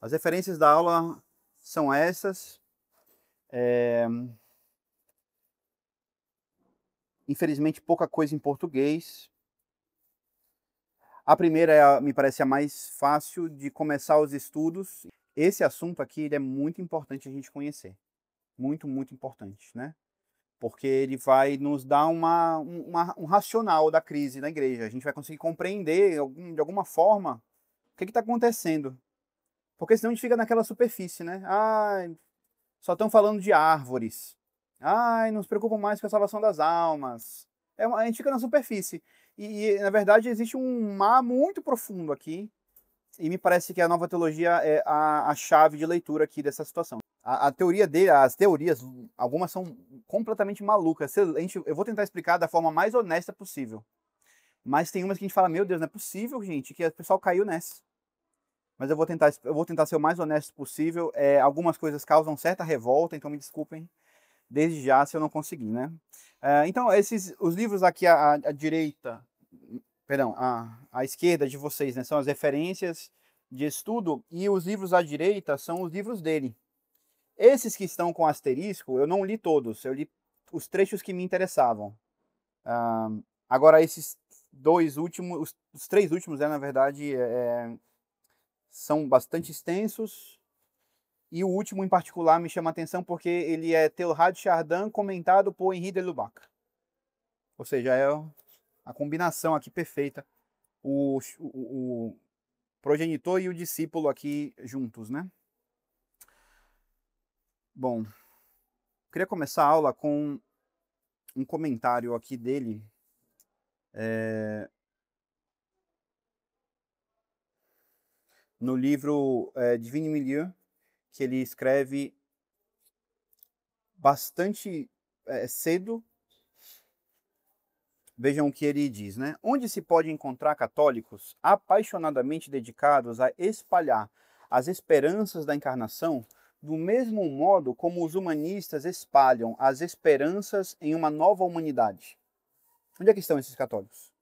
As referências da aula são essas. Infelizmente, pouca coisa em português. A primeira me parece a mais fácil de começar os estudos. Esse assunto aqui ele é muito importante a gente conhecer. Muito, muito importante, né? Porque ele vai nos dar um racional da crise na igreja. A gente vai conseguir compreender, de alguma forma, o que está acontecendo. Porque senão a gente fica naquela superfície, né? Ai, só estão falando de árvores. Ai, não se preocupam mais com a salvação das almas. A gente fica na superfície. Na verdade, existe um mar muito profundo aqui. E me parece que a nova teologia é a chave de leitura aqui dessa situação. A teoria dele, as teorias, algumas são completamente malucas. Eu vou tentar explicar da forma mais honesta possível. Mas tem umas que a gente fala, meu Deus, não é possível, gente, que o pessoal caiu nessa. Mas eu vou tentar ser o mais honesto possível. Algumas coisas causam certa revolta, então me desculpem desde já se eu não conseguir, né? Então, os livros aqui à direita, perdão, à esquerda de vocês, né, são as referências de estudo, e os livros à direita são os livros dele. Esses que estão com asterisco, eu não li todos, eu li os trechos que me interessavam. Agora, esses dois últimos, os três últimos, na verdade, são bastante extensos, e o último em particular me chama a atenção porque ele é Teilhard de Chardin comentado por Henri de Lubac. Ou seja, é a combinação aqui perfeita. O progenitor e o discípulo aqui juntos, né? Bom, queria começar a aula com um comentário aqui dele. No livro Divine Milieu, que ele escreve bastante cedo. Vejam o que ele diz, né? Onde se pode encontrar católicos apaixonadamente dedicados a espalhar as esperanças da encarnação, do mesmo modo como os humanistas espalham as esperanças em uma nova humanidade. Onde é que estão esses católicos?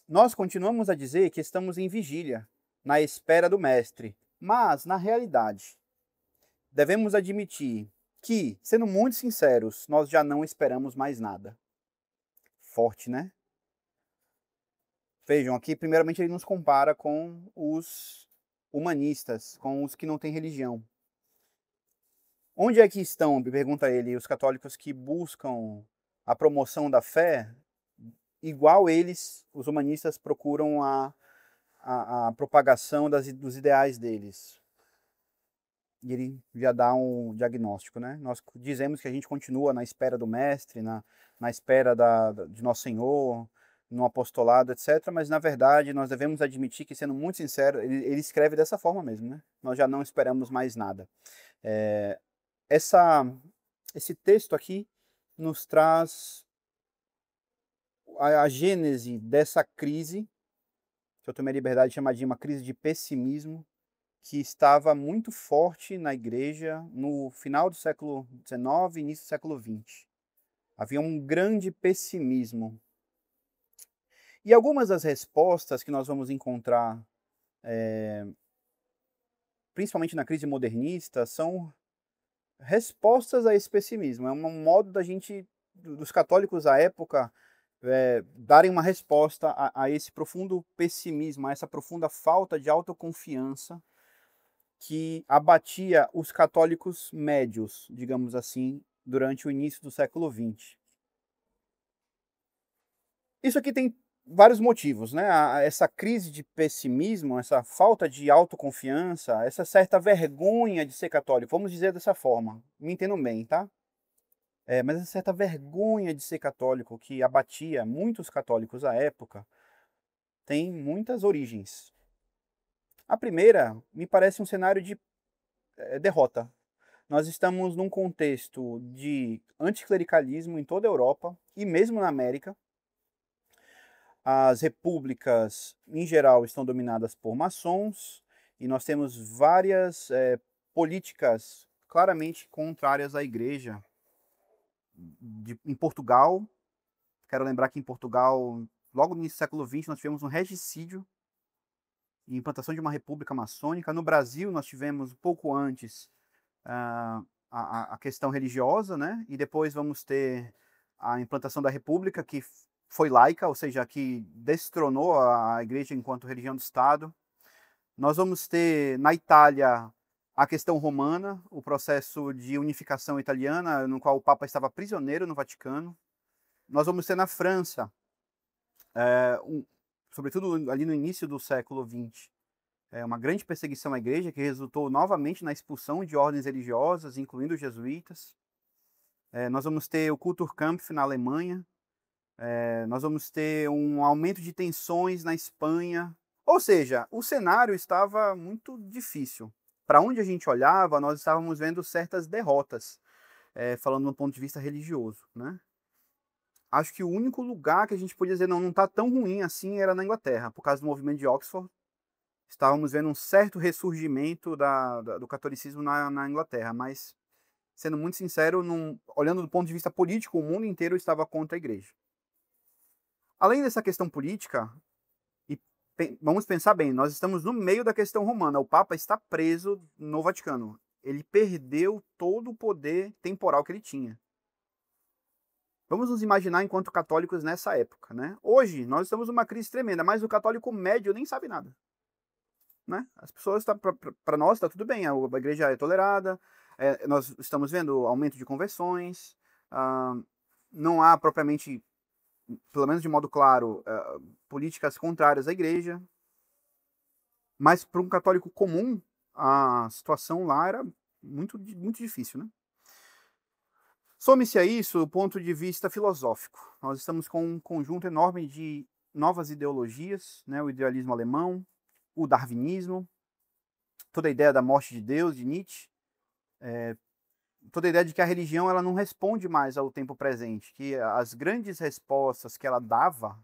Nós continuamos a dizer que estamos em vigília, na espera do Mestre, mas, na realidade, devemos admitir que, sendo muito sinceros, nós já não esperamos mais nada. Forte, né? Vejam, aqui primeiramente ele nos compara com os humanistas, com os que não têm religião. Onde é que estão, pergunta ele, os católicos que buscam a promoção da fé, igual eles, os humanistas, procuram a propagação dos ideais deles? E ele já dá um diagnóstico, né? Nós dizemos que a gente continua na espera do Mestre, na espera de Nosso Senhor, no apostolado, etc. Mas, na verdade, nós devemos admitir que, sendo muito sincero, ele escreve dessa forma mesmo, né? Nós já não esperamos mais nada. Esse texto aqui nos traz a gênese dessa crise, que eu tomei a liberdade de chamar de uma crise de pessimismo, que estava muito forte na igreja no final do século XIX e início do século XX. Havia um grande pessimismo. E algumas das respostas que nós vamos encontrar, principalmente na crise modernista, são respostas a esse pessimismo. É um modo dos católicos à época, darem uma resposta a esse profundo pessimismo, a essa profunda falta de autoconfiança que abatia os católicos médios, digamos assim, durante o início do século XX. Isso aqui tem vários motivos, né? Essa crise de pessimismo, essa falta de autoconfiança, essa certa vergonha de ser católico, vamos dizer dessa forma, me entendam bem, tá? Mas essa certa vergonha de ser católico que abatia muitos católicos à época tem muitas origens. A primeira me parece um cenário de derrota. Nós estamos num contexto de anticlericalismo em toda a Europa e mesmo na América. As repúblicas, em geral, estão dominadas por maçons e nós temos várias políticas claramente contrárias à igreja. Em Portugal, quero lembrar que em Portugal, logo no início do século XX, nós tivemos um regicídio e implantação de uma república maçônica. No Brasil, nós tivemos, um pouco antes, a questão religiosa, né? E depois vamos ter a implantação da república, que foi laica, ou seja, que destronou a igreja enquanto religião do Estado. Nós vamos ter, na Itália, a questão romana, o processo de unificação italiana, no qual o Papa estava prisioneiro no Vaticano. Nós vamos ter na França, sobretudo ali no início do século XX, uma grande perseguição à igreja, que resultou novamente na expulsão de ordens religiosas, incluindo os jesuítas. Nós vamos ter o Kulturkampf na Alemanha. Nós vamos ter um aumento de tensões na Espanha. Ou seja, o cenário estava muito difícil. Para onde a gente olhava, nós estávamos vendo certas derrotas, falando do ponto de vista religioso, né? Acho que o único lugar que a gente podia dizer não está tão ruim assim era na Inglaterra, por causa do movimento de Oxford. Estávamos vendo um certo ressurgimento do catolicismo na Inglaterra, mas, sendo muito sincero, olhando do ponto de vista político, o mundo inteiro estava contra a igreja. Além dessa questão política, vamos pensar bem, nós estamos no meio da questão romana. O Papa está preso no Vaticano. Ele perdeu todo o poder temporal que ele tinha. Vamos nos imaginar enquanto católicos nessa época, né? Hoje, nós estamos numa crise tremenda, mas o católico médio nem sabe nada, né? As pessoas, para nós, está tudo bem, a igreja é tolerada, nós estamos vendo aumento de conversões, não há propriamente, pelo menos de modo claro, políticas contrárias à igreja, mas para um católico comum, a situação lá era muito, muito difícil, né? Some-se a isso o ponto de vista filosófico. Nós estamos com um conjunto enorme de novas ideologias, né? O idealismo alemão, o darwinismo, toda a ideia da morte de Deus, de Nietzsche, toda a ideia de que a religião ela não responde mais ao tempo presente, que as grandes respostas que ela dava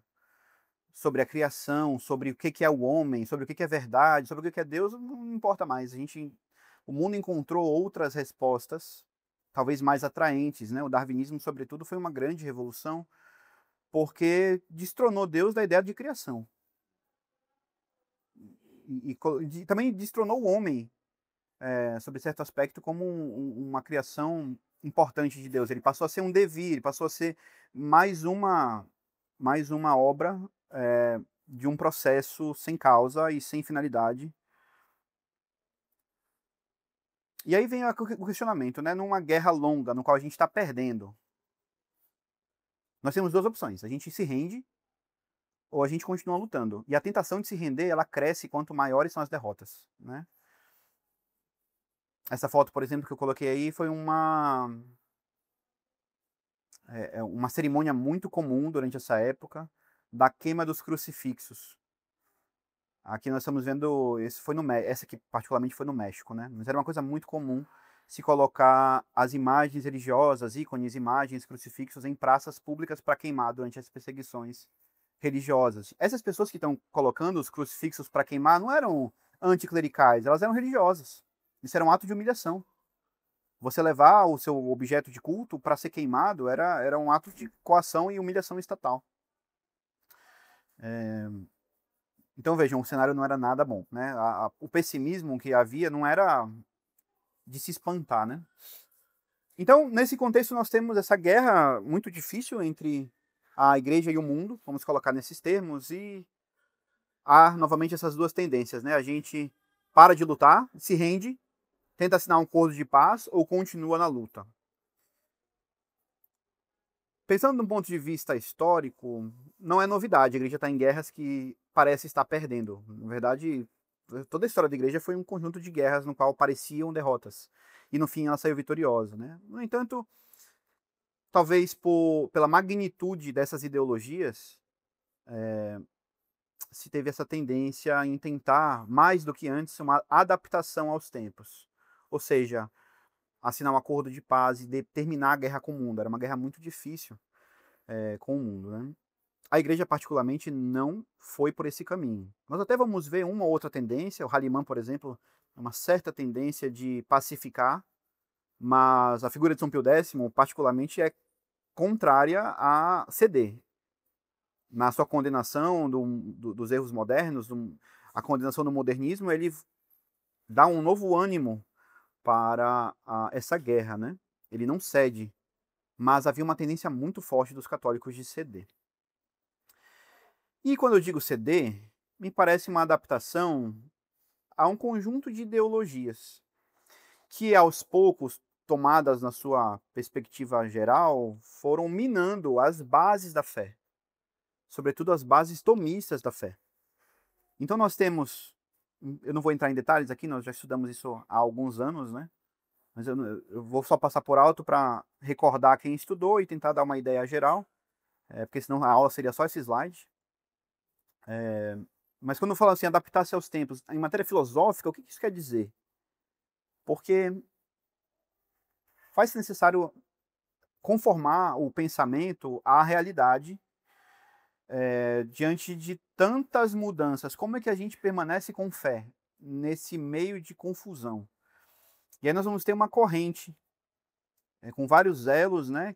sobre a criação, sobre o que é o homem, sobre o que é verdade, sobre o que é Deus, não importa mais. O mundo encontrou outras respostas, talvez mais atraentes, né? O darwinismo, sobretudo, foi uma grande revolução, porque destronou Deus da ideia de criação. E também destronou o homem, sobre certo aspecto, como uma criação importante de Deus. Ele passou a ser um devir, ele passou a ser mais uma obra de um processo sem causa e sem finalidade. E aí vem o questionamento, né? Numa guerra longa, no qual a gente está perdendo, nós temos duas opções. A gente se rende ou a gente continua lutando. E a tentação de se render, ela cresce quanto maiores são as derrotas, né? Essa foto, por exemplo, que eu coloquei aí foi uma cerimônia muito comum durante essa época da queima dos crucifixos. Aqui nós estamos vendo, essa aqui particularmente foi no México, né? Mas era uma coisa muito comum se colocar as imagens religiosas, ícones, imagens, crucifixos em praças públicas para queimar durante as perseguições religiosas. Essas pessoas que estão colocando os crucifixos para queimar não eram anticlericais, elas eram religiosas. Isso era um ato de humilhação. Você levar o seu objeto de culto para ser queimado era um ato de coação e humilhação estatal. Então vejam, o cenário não era nada bom, né? O pessimismo que havia não era de se espantar, né? Então, nesse contexto, nós temos essa guerra muito difícil entre a igreja e o mundo, vamos colocar nesses termos, e há novamente essas duas tendências, né? A gente para de lutar, se rende, tenta assinar um acordo de paz ou continua na luta. Pensando de um ponto de vista histórico, não é novidade, a igreja está em guerras que parece estar perdendo. Na verdade, toda a história da igreja foi um conjunto de guerras no qual pareciam derrotas. E no fim ela saiu vitoriosa, né? No entanto, talvez pela magnitude dessas ideologias, se teve essa tendência em tentar, mais do que antes, uma adaptação aos tempos. Ou seja, assinar um acordo de paz e terminar a guerra com o mundo. Era uma guerra muito difícil com o mundo, né? A igreja, particularmente, não foi por esse caminho. Nós até vamos ver uma ou outra tendência. O Hahnemann, por exemplo, uma certa tendência de pacificar, mas a figura de São Pio X, particularmente, é contrária a ceder. Na sua condenação dos erros modernos, a condenação do modernismo, ele dá um novo ânimo para essa guerra, né? Ele não cede, mas havia uma tendência muito forte dos católicos de ceder. E quando eu digo ceder, me parece uma adaptação a um conjunto de ideologias que, aos poucos, tomadas na sua perspectiva geral, foram minando as bases da fé, sobretudo as bases tomistas da fé. Então nós temos, eu não vou entrar em detalhes aqui, nós já estudamos isso há alguns anos, né? Mas eu vou só passar por alto para recordar quem estudou e tentar dar uma ideia geral, porque senão a aula seria só esse slide. Mas quando eu falo assim, adaptar-se aos tempos, em matéria filosófica, o que isso quer dizer? Porque faz-se necessário conformar o pensamento à realidade diante de tantas mudanças. Como é que a gente permanece com fé nesse meio de confusão? E aí nós vamos ter uma corrente com vários elos, né,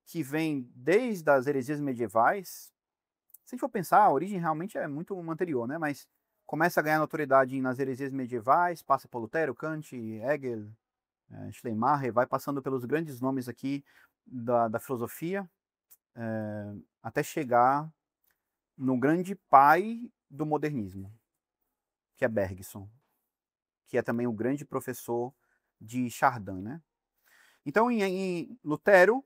que vem desde as heresias medievais. Se a gente for pensar, a origem realmente é muito anterior, né, mas começa a ganhar notoriedade nas heresias medievais, passa por Lutero, Kant, Hegel, Schleiermacher, vai passando pelos grandes nomes aqui da filosofia, até chegar no grande pai do modernismo, que é Bergson, que é também o grande professor de Chardin, né? Então, em Lutero,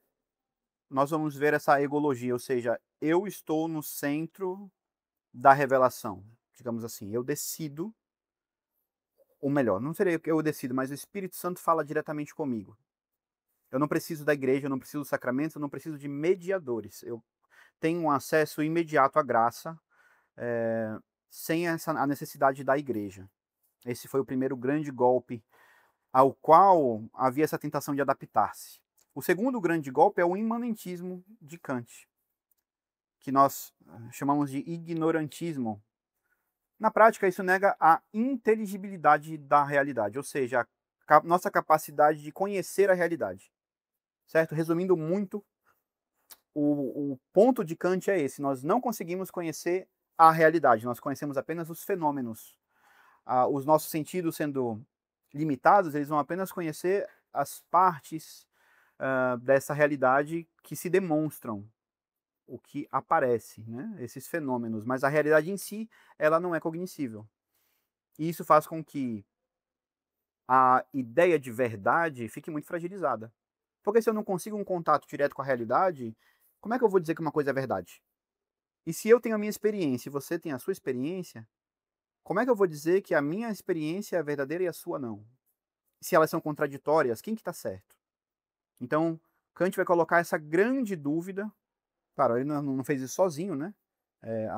nós vamos ver essa egologia, ou seja, eu estou no centro da revelação, digamos assim, eu decido, ou melhor, não seria eu decido, mas o Espírito Santo fala diretamente comigo. Eu não preciso da igreja, eu não preciso dos sacramentos, eu não preciso de mediadores. Eu tenho um acesso imediato à graça, sem a necessidade da igreja. Esse foi o primeiro grande golpe ao qual havia essa tentação de adaptar-se. O segundo grande golpe é o imanentismo de Kant, que nós chamamos de ignorantismo. Na prática, isso nega a inteligibilidade da realidade, ou seja, a nossa capacidade de conhecer a realidade. Certo? Resumindo muito, o ponto de Kant é esse: nós não conseguimos conhecer a realidade, nós conhecemos apenas os fenômenos. Os nossos sentidos sendo limitados, eles vão apenas conhecer as partes dessa realidade que se demonstram, o que aparece, né? Esses fenômenos, mas a realidade em si, ela não é cognoscível. E isso faz com que a ideia de verdade fique muito fragilizada. Porque se eu não consigo um contato direto com a realidade, como é que eu vou dizer que uma coisa é verdade? E se eu tenho a minha experiência e você tem a sua experiência, como é que eu vou dizer que a minha experiência é verdadeira e a sua não? Se elas são contraditórias, quem que está certo? Então, Kant vai colocar essa grande dúvida. Claro, ele não fez isso sozinho, né?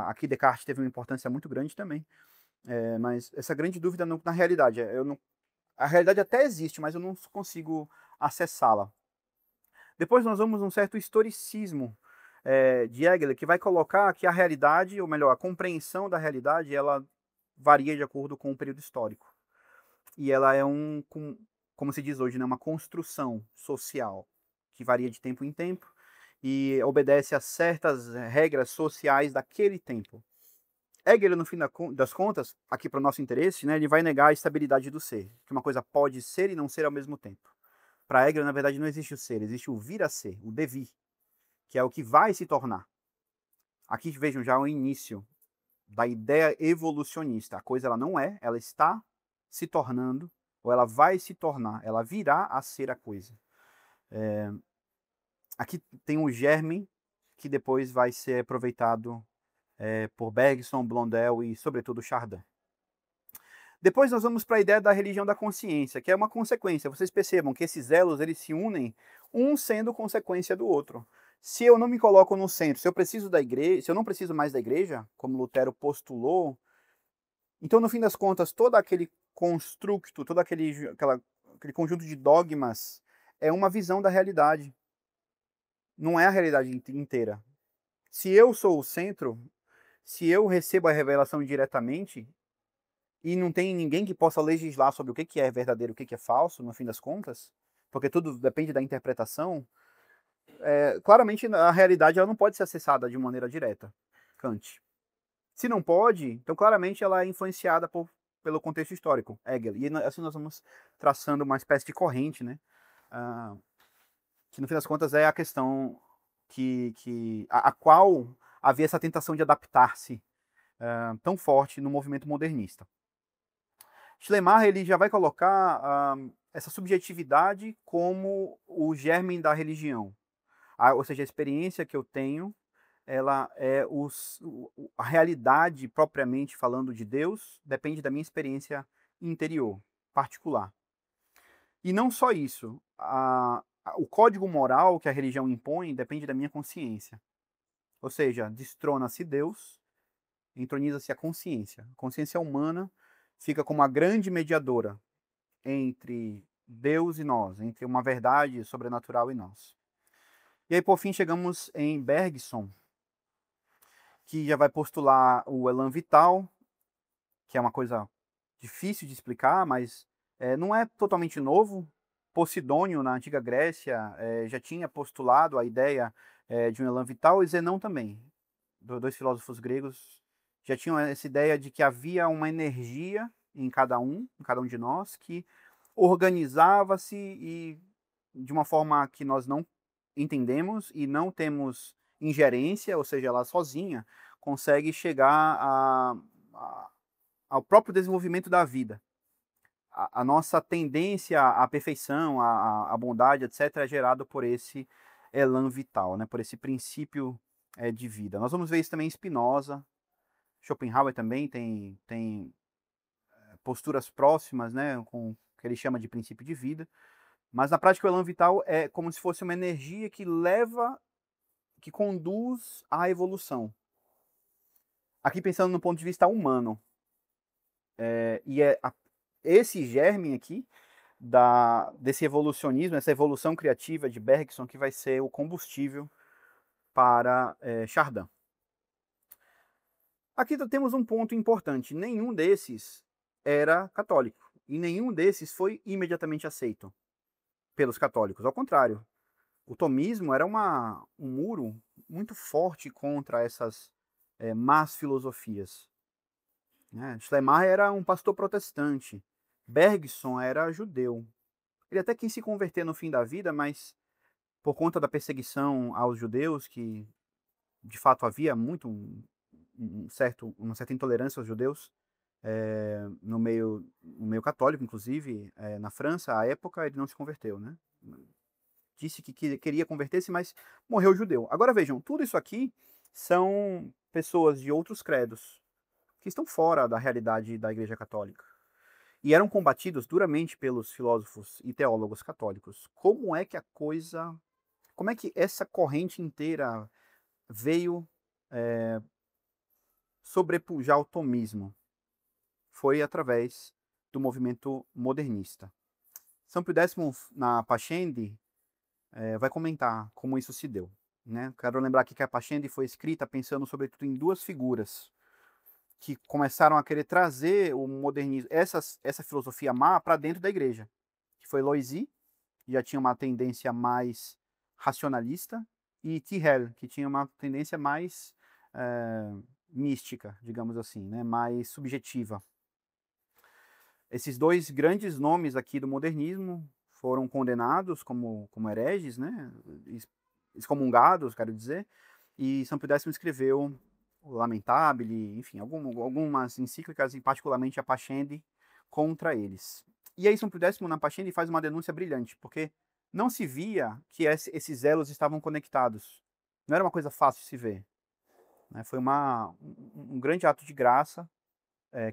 Aqui Descartes teve uma importância muito grande também. Mas essa grande dúvida na realidade, a realidade até existe, mas eu não consigo acessá-la. Depois nós vamos um certo historicismo de Hegel, que vai colocar que a realidade, ou melhor, a compreensão da realidade, ela varia de acordo com o período histórico. E ela é como se diz hoje, né, uma construção social, que varia de tempo em tempo e obedece a certas regras sociais daquele tempo. Hegel, no fim das contas, aqui para o nosso interesse, né, ele vai negar a estabilidade do ser, que uma coisa pode ser e não ser ao mesmo tempo. Para Hegel, na verdade, não existe o ser, existe o vir a ser, o devir, que é o que vai se tornar. Aqui vejam já o início da ideia evolucionista. A coisa ela não é, ela está se tornando, ou ela vai se tornar, ela virá a ser a coisa. Aqui tem um germe que depois vai ser aproveitado por Bergson, Blondel e, sobretudo, Chardin. Depois nós vamos para a ideia da religião da consciência, que é uma consequência. Vocês percebam que esses elos eles se unem, um sendo consequência do outro. Se eu não me coloco no centro, se eu preciso da igreja, se eu não preciso mais da igreja, como Lutero postulou, então no fim das contas todo aquele construto, todo aquele conjunto de dogmas é uma visão da realidade. Não é a realidade inteira. Se eu sou o centro, se eu recebo a revelação diretamente, e não tem ninguém que possa legislar sobre o que é verdadeiro e o que é falso, no fim das contas, porque tudo depende da interpretação, claramente a realidade ela não pode ser acessada de maneira direta. Kant. Se não pode, então claramente ela é influenciada pelo contexto histórico, Hegel. E assim nós vamos traçando uma espécie de corrente, né? Ah, que no fim das contas é a questão a qual havia essa tentação de adaptar-se tão forte no movimento modernista. Schleiermacher ele já vai colocar essa subjetividade como o germe da religião. Ou seja, a experiência que eu tenho, ela é a realidade propriamente falando de Deus, depende da minha experiência interior, particular. E não só isso, o código moral que a religião impõe depende da minha consciência. Ou seja, destrona-se Deus, entroniza-se a consciência. A consciência humana fica como a grande mediadora entre Deus e nós, entre uma verdade sobrenatural e nós. E aí, por fim, chegamos em Bergson, que já vai postular o elan vital, que é uma coisa difícil de explicar, mas não é totalmente novo. Posidônio, na antiga Grécia, já tinha postulado a ideia de um elan vital, e Zenão também. Dois filósofos gregos já tinham essa ideia de que havia uma energia em cada um de nós, que organizava-se e de uma forma que nós não entendemos e não temos ingerência, ou seja, ela sozinha consegue chegar ao próprio desenvolvimento da vida. A nossa tendência à perfeição, à bondade, etc., é gerado por esse elan vital, né? Por esse princípio de vida. Nós vamos ver isso também em Spinoza. Schopenhauer também tem posturas próximas, né, com o que ele chama de princípio de vida. Mas na prática o elan vital é como se fosse uma energia que que conduz à evolução. Aqui pensando no ponto de vista humano. Esse germe aqui desse evolucionismo, essa evolução criativa de Bergson, que vai ser o combustível para Chardin. Aqui temos um ponto importante. Nenhum desses era católico. E nenhum desses foi imediatamente aceito pelos católicos. Ao contrário, o tomismo era um muro muito forte contra essas más filosofias. Né? Schleiermacher era um pastor protestante. Bergson era judeu. Ele até quis se converter no fim da vida, mas por conta da perseguição aos judeus, que de fato havia uma certa intolerância aos judeus no meio católico, inclusive na França, à época ele não se converteu, né? Disse que queria converter-se, mas morreu judeu. Agora vejam, tudo isso aqui são pessoas de outros credos que estão fora da realidade da Igreja Católica e eram combatidos duramente pelos filósofos e teólogos católicos. Como é que essa corrente inteira veio sobrepujar o tomismo? Foi através do movimento modernista. São Pio X, na Pascendi, vai comentar como isso se deu. Né? Quero lembrar aqui que a Pascendi foi escrita pensando sobretudo em duas figuras que começaram a querer trazer o modernismo, essa filosofia má, para dentro da igreja. Que foi Loisy, que já tinha uma tendência mais racionalista, e Tirel, que tinha uma tendência mais mística, digamos assim, né? Mais subjetiva. Esses dois grandes nomes aqui do modernismo foram condenados como hereges, né? Excomungados, quero dizer, e São Pio X escreveu o Lamentabile, enfim, algumas encíclicas, e particularmente a Pascendi, contra eles. E aí São Pio X, na Pascendi, faz uma denúncia brilhante, porque não se via que esses elos estavam conectados. Não era uma coisa fácil de se ver. Né? Foi um grande ato de graça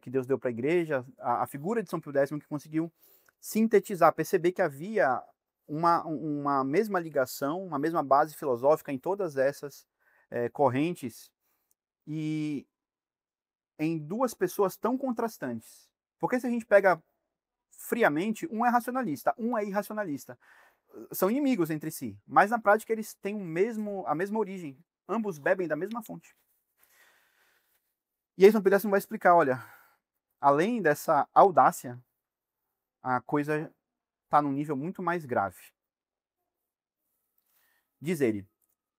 que Deus deu para a igreja, a figura de São Pio X que conseguiu sintetizar, perceber que havia uma mesma ligação, uma mesma base filosófica em todas essas correntes e em duas pessoas tão contrastantes. Porque se a gente pega friamente, um é racionalista, um é irracionalista. São inimigos entre si, mas na prática eles têm a mesma origem. Ambos bebem da mesma fonte. E aí São Pio X vai explicar, olha, além dessa audácia, a coisa está num nível muito mais grave. Diz ele,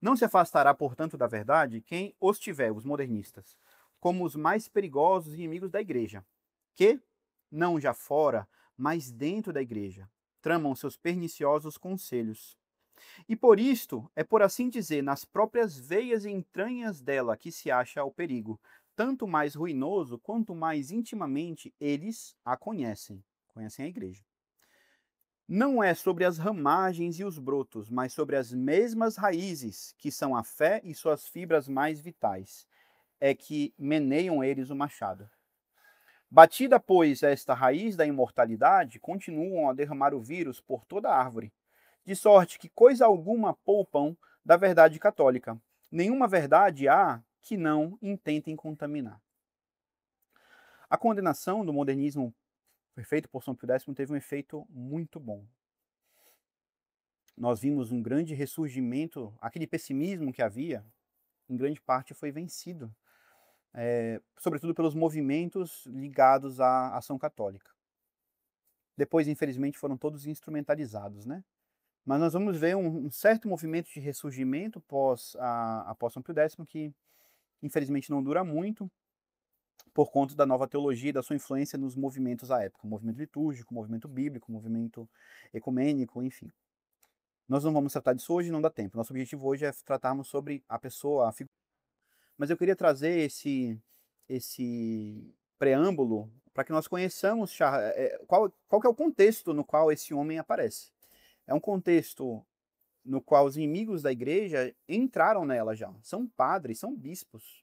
não se afastará, portanto, da verdade quem os tiver, os modernistas, como os mais perigosos inimigos da igreja, que, não já fora, mas dentro da igreja, tramam seus perniciosos conselhos. E por isto, é por assim dizer, nas próprias veias e entranhas dela que se acha o perigo, tanto mais ruinoso quanto mais intimamente eles a conhecem a igreja. Não é sobre as ramagens e os brotos, mas sobre as mesmas raízes, que são a fé e suas fibras mais vitais, é que meneiam eles o machado. Batida, pois, esta raiz da imortalidade, continuam a derramar o vírus por toda a árvore, de sorte que coisa alguma poupam da verdade católica. Nenhuma verdade há que não intentem contaminar. A condenação do modernismo feito por São Pio X teve um efeito muito bom. Nós vimos um grande ressurgimento, aquele pessimismo que havia, em grande parte foi vencido, sobretudo pelos movimentos ligados à ação católica. Depois, infelizmente, foram todos instrumentalizados, né? Mas nós vamos ver um certo movimento de ressurgimento após São Pio X, que infelizmente não dura muito, por conta da nova teologia e da sua influência nos movimentos à época, o movimento litúrgico, o movimento bíblico, o movimento ecumênico, enfim. Nós não vamos tratar disso hoje, não dá tempo. Nosso objetivo hoje é tratarmos sobre a pessoa, a figura. Mas eu queria trazer esse preâmbulo para que nós conheçamos qual que é o contexto no qual esse homem aparece. É um contexto no qual os inimigos da igreja entraram nela já. São padres, são bispos.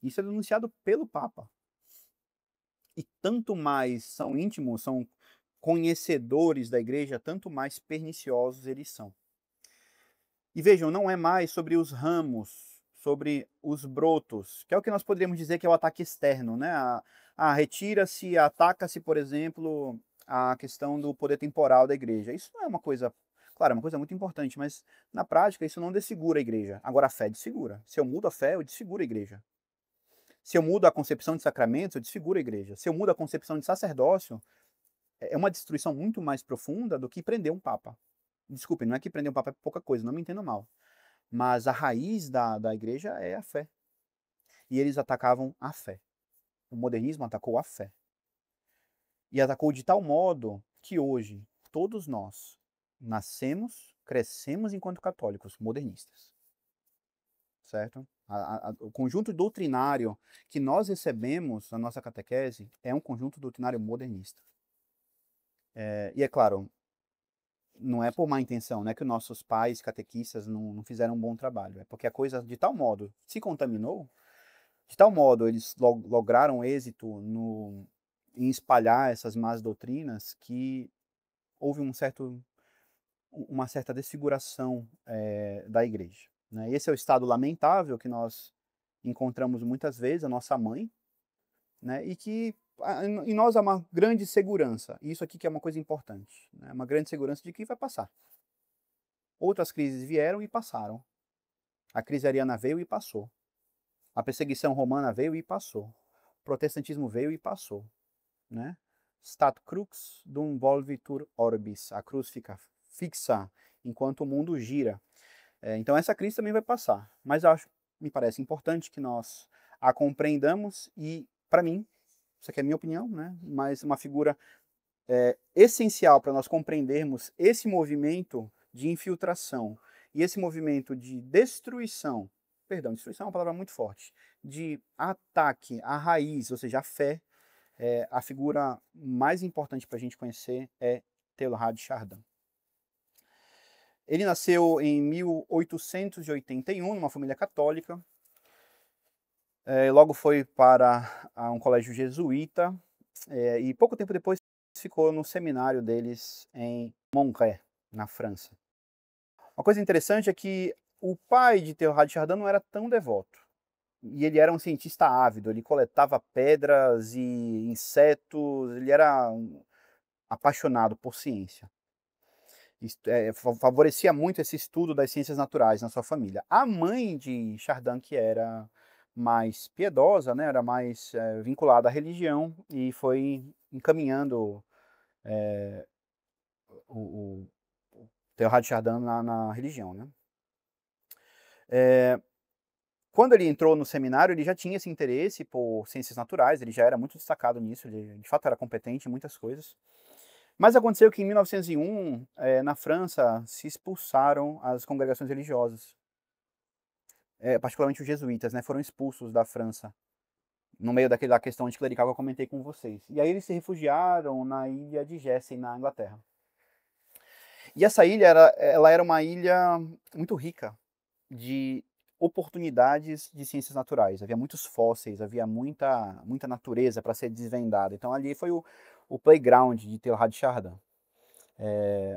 Isso é denunciado pelo Papa. E tanto mais são íntimos, são conhecedores da igreja, tanto mais perniciosos eles são. E vejam, não é mais sobre os ramos, sobre os brotos, que é o que nós poderíamos dizer que é o ataque externo, né? Retira-se, ataca-se, por exemplo, a questão do poder temporal da igreja. Isso não é uma coisa, claro, é uma coisa muito importante, mas na prática isso não desfigura a igreja. Agora a fé desfigura. Se eu mudo a fé, eu desfiguro a igreja. Se eu mudo a concepção de sacramentos, eu desfiguro a igreja. Se eu mudo a concepção de sacerdócio, é uma destruição muito mais profunda do que prender um papa. Desculpem, não é que prender um papa é pouca coisa, não me entendam mal. Mas a raiz da igreja é a fé. E eles atacavam a fé. O modernismo atacou a fé. E atacou de tal modo que hoje todos nós nascemos, crescemos enquanto católicos modernistas. Certo? O conjunto doutrinário que nós recebemos na nossa catequese é um conjunto doutrinário modernista. E é claro, não é por má intenção, não é que os nossos pais catequistas não fizeram um bom trabalho, é porque a coisa de tal modo se contaminou, de tal modo eles lograram êxito em espalhar essas más doutrinas que houve uma certa desfiguração da igreja. Né? Esse é o estado lamentável que nós encontramos muitas vezes, a nossa mãe, né? E que em nós há uma grande segurança, isso aqui que é uma coisa importante, né? Uma grande segurança de que vai passar. Outras crises vieram e passaram. A crise ariana veio e passou. A perseguição romana veio e passou. O protestantismo veio e passou. Né? Stat crux dum volvitur orbis. A cruz fica fixa enquanto o mundo gira. Então essa crise também vai passar. Mas me parece importante que nós a compreendamos e, para mim, isso aqui é a minha opinião, né? Mas uma figura essencial para nós compreendermos esse movimento de infiltração e esse movimento de destruição, perdão, destruição é uma palavra muito forte, de ataque à raiz, ou seja, à fé, a figura mais importante para a gente conhecer é Teilhard de Chardin. Ele nasceu em 1881, numa família católica, logo foi para um colégio jesuíta, e pouco tempo depois ficou no seminário deles em Montreux, na França. Uma coisa interessante é que o pai de Teilhard de Chardin não era tão devoto. E ele era um cientista ávido, ele coletava pedras e insetos, ele era apaixonado por ciência. Favorecia muito esse estudo das ciências naturais na sua família. A mãe de Chardin, que era mais piedosa, né, era mais vinculada à religião e foi encaminhando o Teilhard de Chardin na religião. Né? quando ele entrou no seminário, ele já tinha esse interesse por ciências naturais, ele já era muito destacado nisso, ele de fato era competente em muitas coisas. Mas aconteceu que em 1901, na França, se expulsaram as congregações religiosas. Particularmente os jesuítas, né, foram expulsos da França, no meio da questão anticlerical que eu comentei com vocês. E aí eles se refugiaram na ilha de Jersey, na Inglaterra. E essa ilha ela era uma ilha muito rica de oportunidades de ciências naturais. Havia muitos fósseis, havia muita natureza para ser desvendada. Então ali foi o playground de Teilhard de Chardin.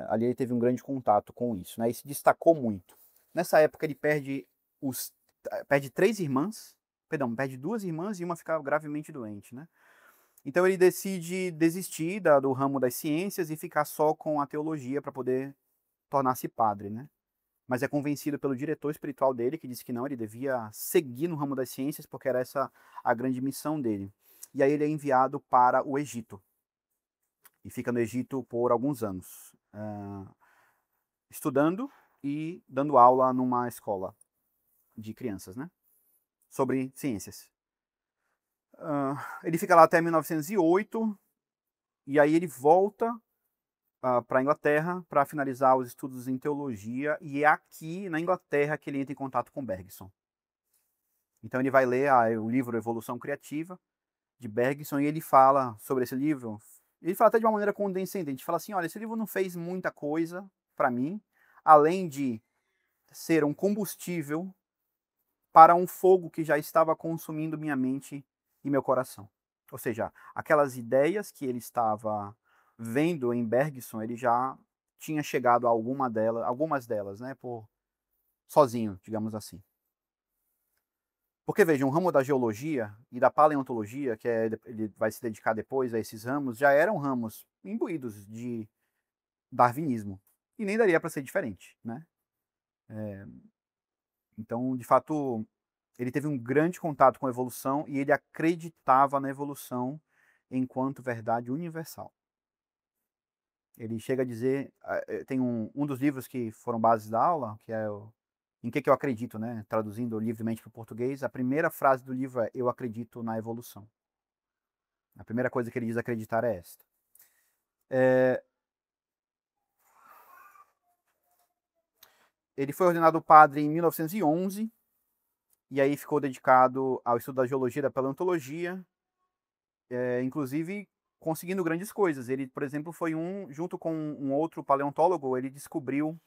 Ali ele teve um grande contato com isso, né? E se destacou muito. Nessa época ele perde três irmãs, perdão, perde duas irmãs e uma fica gravemente doente, né? Então ele decide desistir do ramo das ciências e ficar só com a teologia para poder tornar-se padre, né? Mas é convencido pelo diretor espiritual dele, que disse que não, ele devia seguir no ramo das ciências, porque era essa a grande missão dele. E aí ele é enviado para o Egito. E fica no Egito por alguns anos, estudando e dando aula numa escola de crianças, né? Sobre ciências. Ele fica lá até 1908, e aí ele volta para a Inglaterra para finalizar os estudos em teologia, e é aqui na Inglaterra que ele entra em contato com Bergson. Então ele vai ler o livro Evolução Criativa, de Bergson, e ele fala sobre esse livro. Ele fala até de uma maneira condescendente, fala assim, olha, esse livro não fez muita coisa para mim, além de ser um combustível para um fogo que já estava consumindo minha mente e meu coração. Ou seja, aquelas ideias que ele estava vendo em Bergson, ele já tinha chegado a algumas delas, né, sozinho, digamos assim. Porque, veja, um ramo da geologia e da paleontologia, ele vai se dedicar depois a esses ramos, já eram ramos imbuídos de darwinismo. E nem daria para ser diferente, né? Então, de fato, ele teve um grande contato com a evolução e ele acreditava na evolução enquanto verdade universal. Ele chega a dizer, tem um dos livros que foram bases da aula, que é Em que eu acredito, né? Traduzindo livremente para o português, a primeira frase do livro é: eu acredito na evolução. A primeira coisa que ele diz acreditar é esta. Ele foi ordenado padre em 1911, e aí ficou dedicado ao estudo da geologia e da paleontologia, inclusive conseguindo grandes coisas. Ele, por exemplo, foi junto com um outro paleontólogo, ele descobriu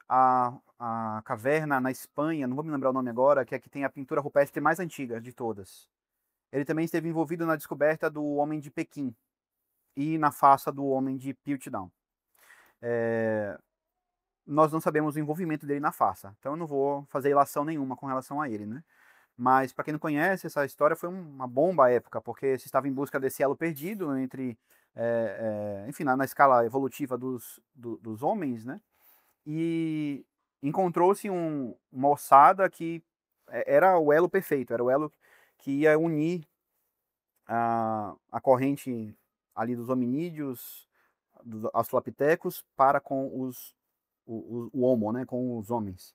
a caverna na Espanha, não vou me lembrar o nome agora, que é que tem a pintura rupestre mais antiga de todas. Ele também esteve envolvido na descoberta do Homem de Pequim e na faça do Homem de Piltdown. Nós não sabemos o envolvimento dele na faça, então eu não vou fazer ilação nenhuma com relação a ele, né? Mas, para quem não conhece, essa história foi uma bomba à época, porque se estava em busca desse elo perdido entre, enfim, na escala evolutiva dos homens, né? E encontrou-se uma ossada que era o elo perfeito, era o elo que ia unir a corrente ali dos hominídeos, dos australopitecos, para com o homo, né, com os homens.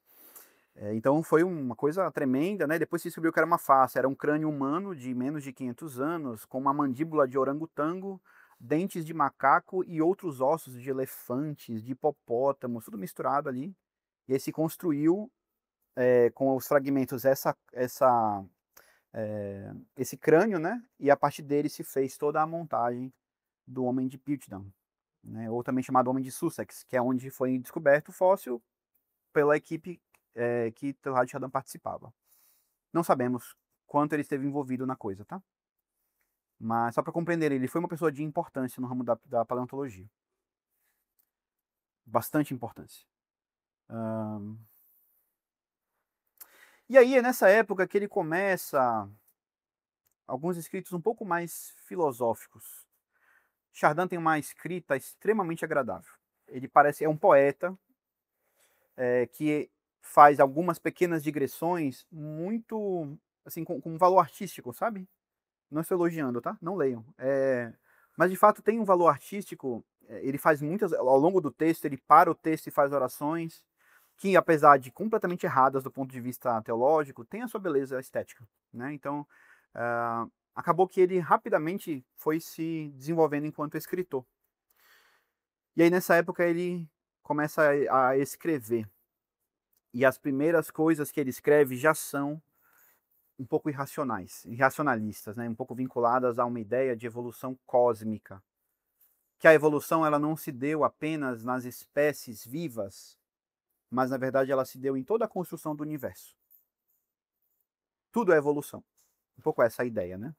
Então foi uma coisa tremenda, né? Depois se descobriu que era uma face, era um crânio humano de menos de 500 anos, com uma mandíbula de orangotango, dentes de macaco e outros ossos de elefantes, de hipopótamos, tudo misturado ali. E aí se construiu com os fragmentos esse crânio, né? E a partir dele se fez toda a montagem do Homem de Piltdown, né? Ou também chamado Homem de Sussex, que é onde foi descoberto o fóssil pela equipe que Teilhard de Chardin participava. Não sabemos quanto ele esteve envolvido na coisa, tá? Mas só para compreender, ele foi uma pessoa de importância no ramo da paleontologia. Bastante importância. E aí é nessa época que ele começa alguns escritos um pouco mais filosóficos. Chardin tem uma escrita extremamente agradável. Ele é um poeta que faz algumas pequenas digressões muito, assim, com valor artístico, sabe? Não estou elogiando, tá? Não leiam. Mas de fato tem um valor artístico. Ele faz muitas, ao longo do texto, ele para o texto e faz orações que apesar de completamente erradas do ponto de vista teológico, tem a sua beleza estética, né? Então, acabou que ele rapidamente foi se desenvolvendo enquanto escritor. E aí nessa época ele começa a escrever. E as primeiras coisas que ele escreve já são um pouco irracionalistas, né? Um pouco vinculadas a uma ideia de evolução cósmica. Que a evolução ela não se deu apenas nas espécies vivas, mas na verdade ela se deu em toda a construção do universo. Tudo é evolução. Um pouco essa a ideia, né?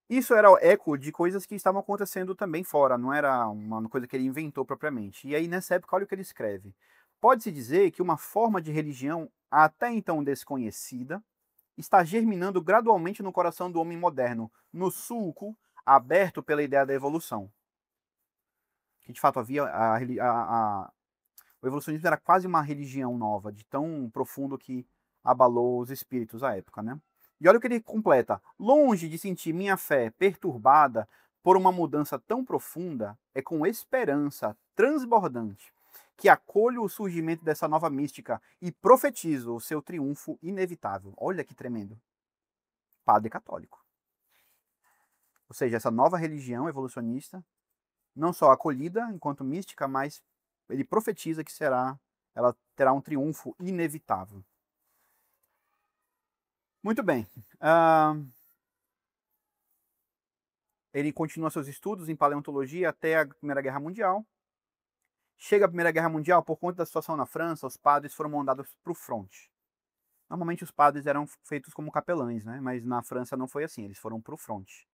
Isso era o eco de coisas que estavam acontecendo também fora, não era uma coisa que ele inventou propriamente. E aí, nessa época, olha o que ele escreve. Pode-se dizer que uma forma de religião, até então desconhecida, está germinando gradualmente no coração do homem moderno, no sulco aberto pela ideia da evolução. Que de fato havia o evolucionismo era quase uma religião nova, de tão profundo que abalou os espíritos à época, né? E olha o que ele completa. Longe de sentir minha fé perturbada por uma mudança tão profunda, é com esperança transbordante que acolho o surgimento dessa nova mística e profetizo o seu triunfo inevitável. Olha que tremendo. Padre católico. Ou seja, essa nova religião evolucionista, não só acolhida enquanto mística, mas ele profetiza que ela terá um triunfo inevitável. Muito bem. Ele continua seus estudos em paleontologia até a Primeira Guerra Mundial. Chega a Primeira Guerra Mundial, por conta da situação na França, os padres foram mandados para o fronte. Normalmente os padres eram feitos como capelães, né? Mas na França não foi assim, eles foram para o fronte.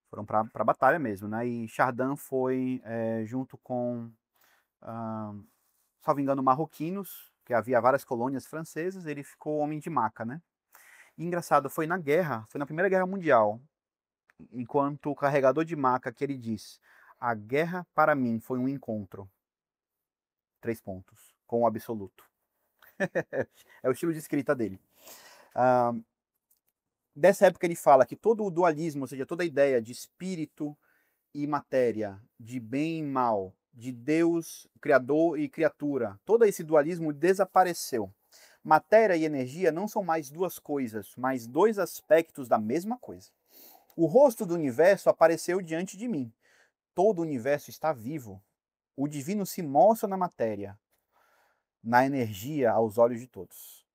Foram para a batalha mesmo, né? E Chardin foi junto com, salvo engano, marroquinos, que havia várias colônias francesas, ele ficou homem de maca, né? E engraçado, foi na guerra, foi na Primeira Guerra Mundial, enquanto o carregador de maca que ele diz: a guerra para mim foi um encontro. 3 pontos, com o absoluto. É o estilo de escrita dele. Dessa época ele fala que todo o dualismo, ou seja, toda a ideia de espírito e matéria, de bem e mal, de Deus, criador e criatura, todo esse dualismo desapareceu. Matéria e energia não são mais duas coisas, mas dois aspectos da mesma coisa. O rosto do universo apareceu diante de mim. Todo o universo está vivo. O divino se mostra na matéria, na energia aos olhos de todos.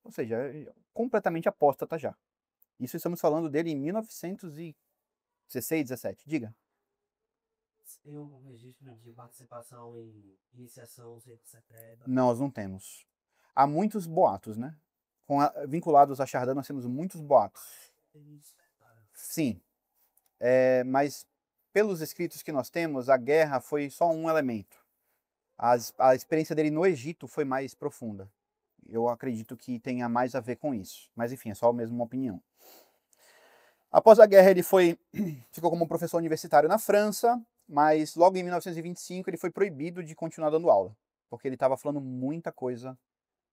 Ou seja, é completamente apóstata já. Isso estamos falando dele em 1916, 17. Diga. Tem algum registro de participação em iniciação secreta? Não, nós não temos. Há muitos boatos, né? Vinculados a Chardin, nós temos muitos boatos. Sim. Mas pelos escritos que nós temos, a guerra foi só um elemento. A experiência dele no Egito foi mais profunda. Eu acredito que tenha mais a ver com isso. Mas enfim, é só mesmo uma opinião. Após a guerra, ele ficou como professor universitário na França, mas logo em 1925 ele foi proibido de continuar dando aula, porque ele estava falando muita coisa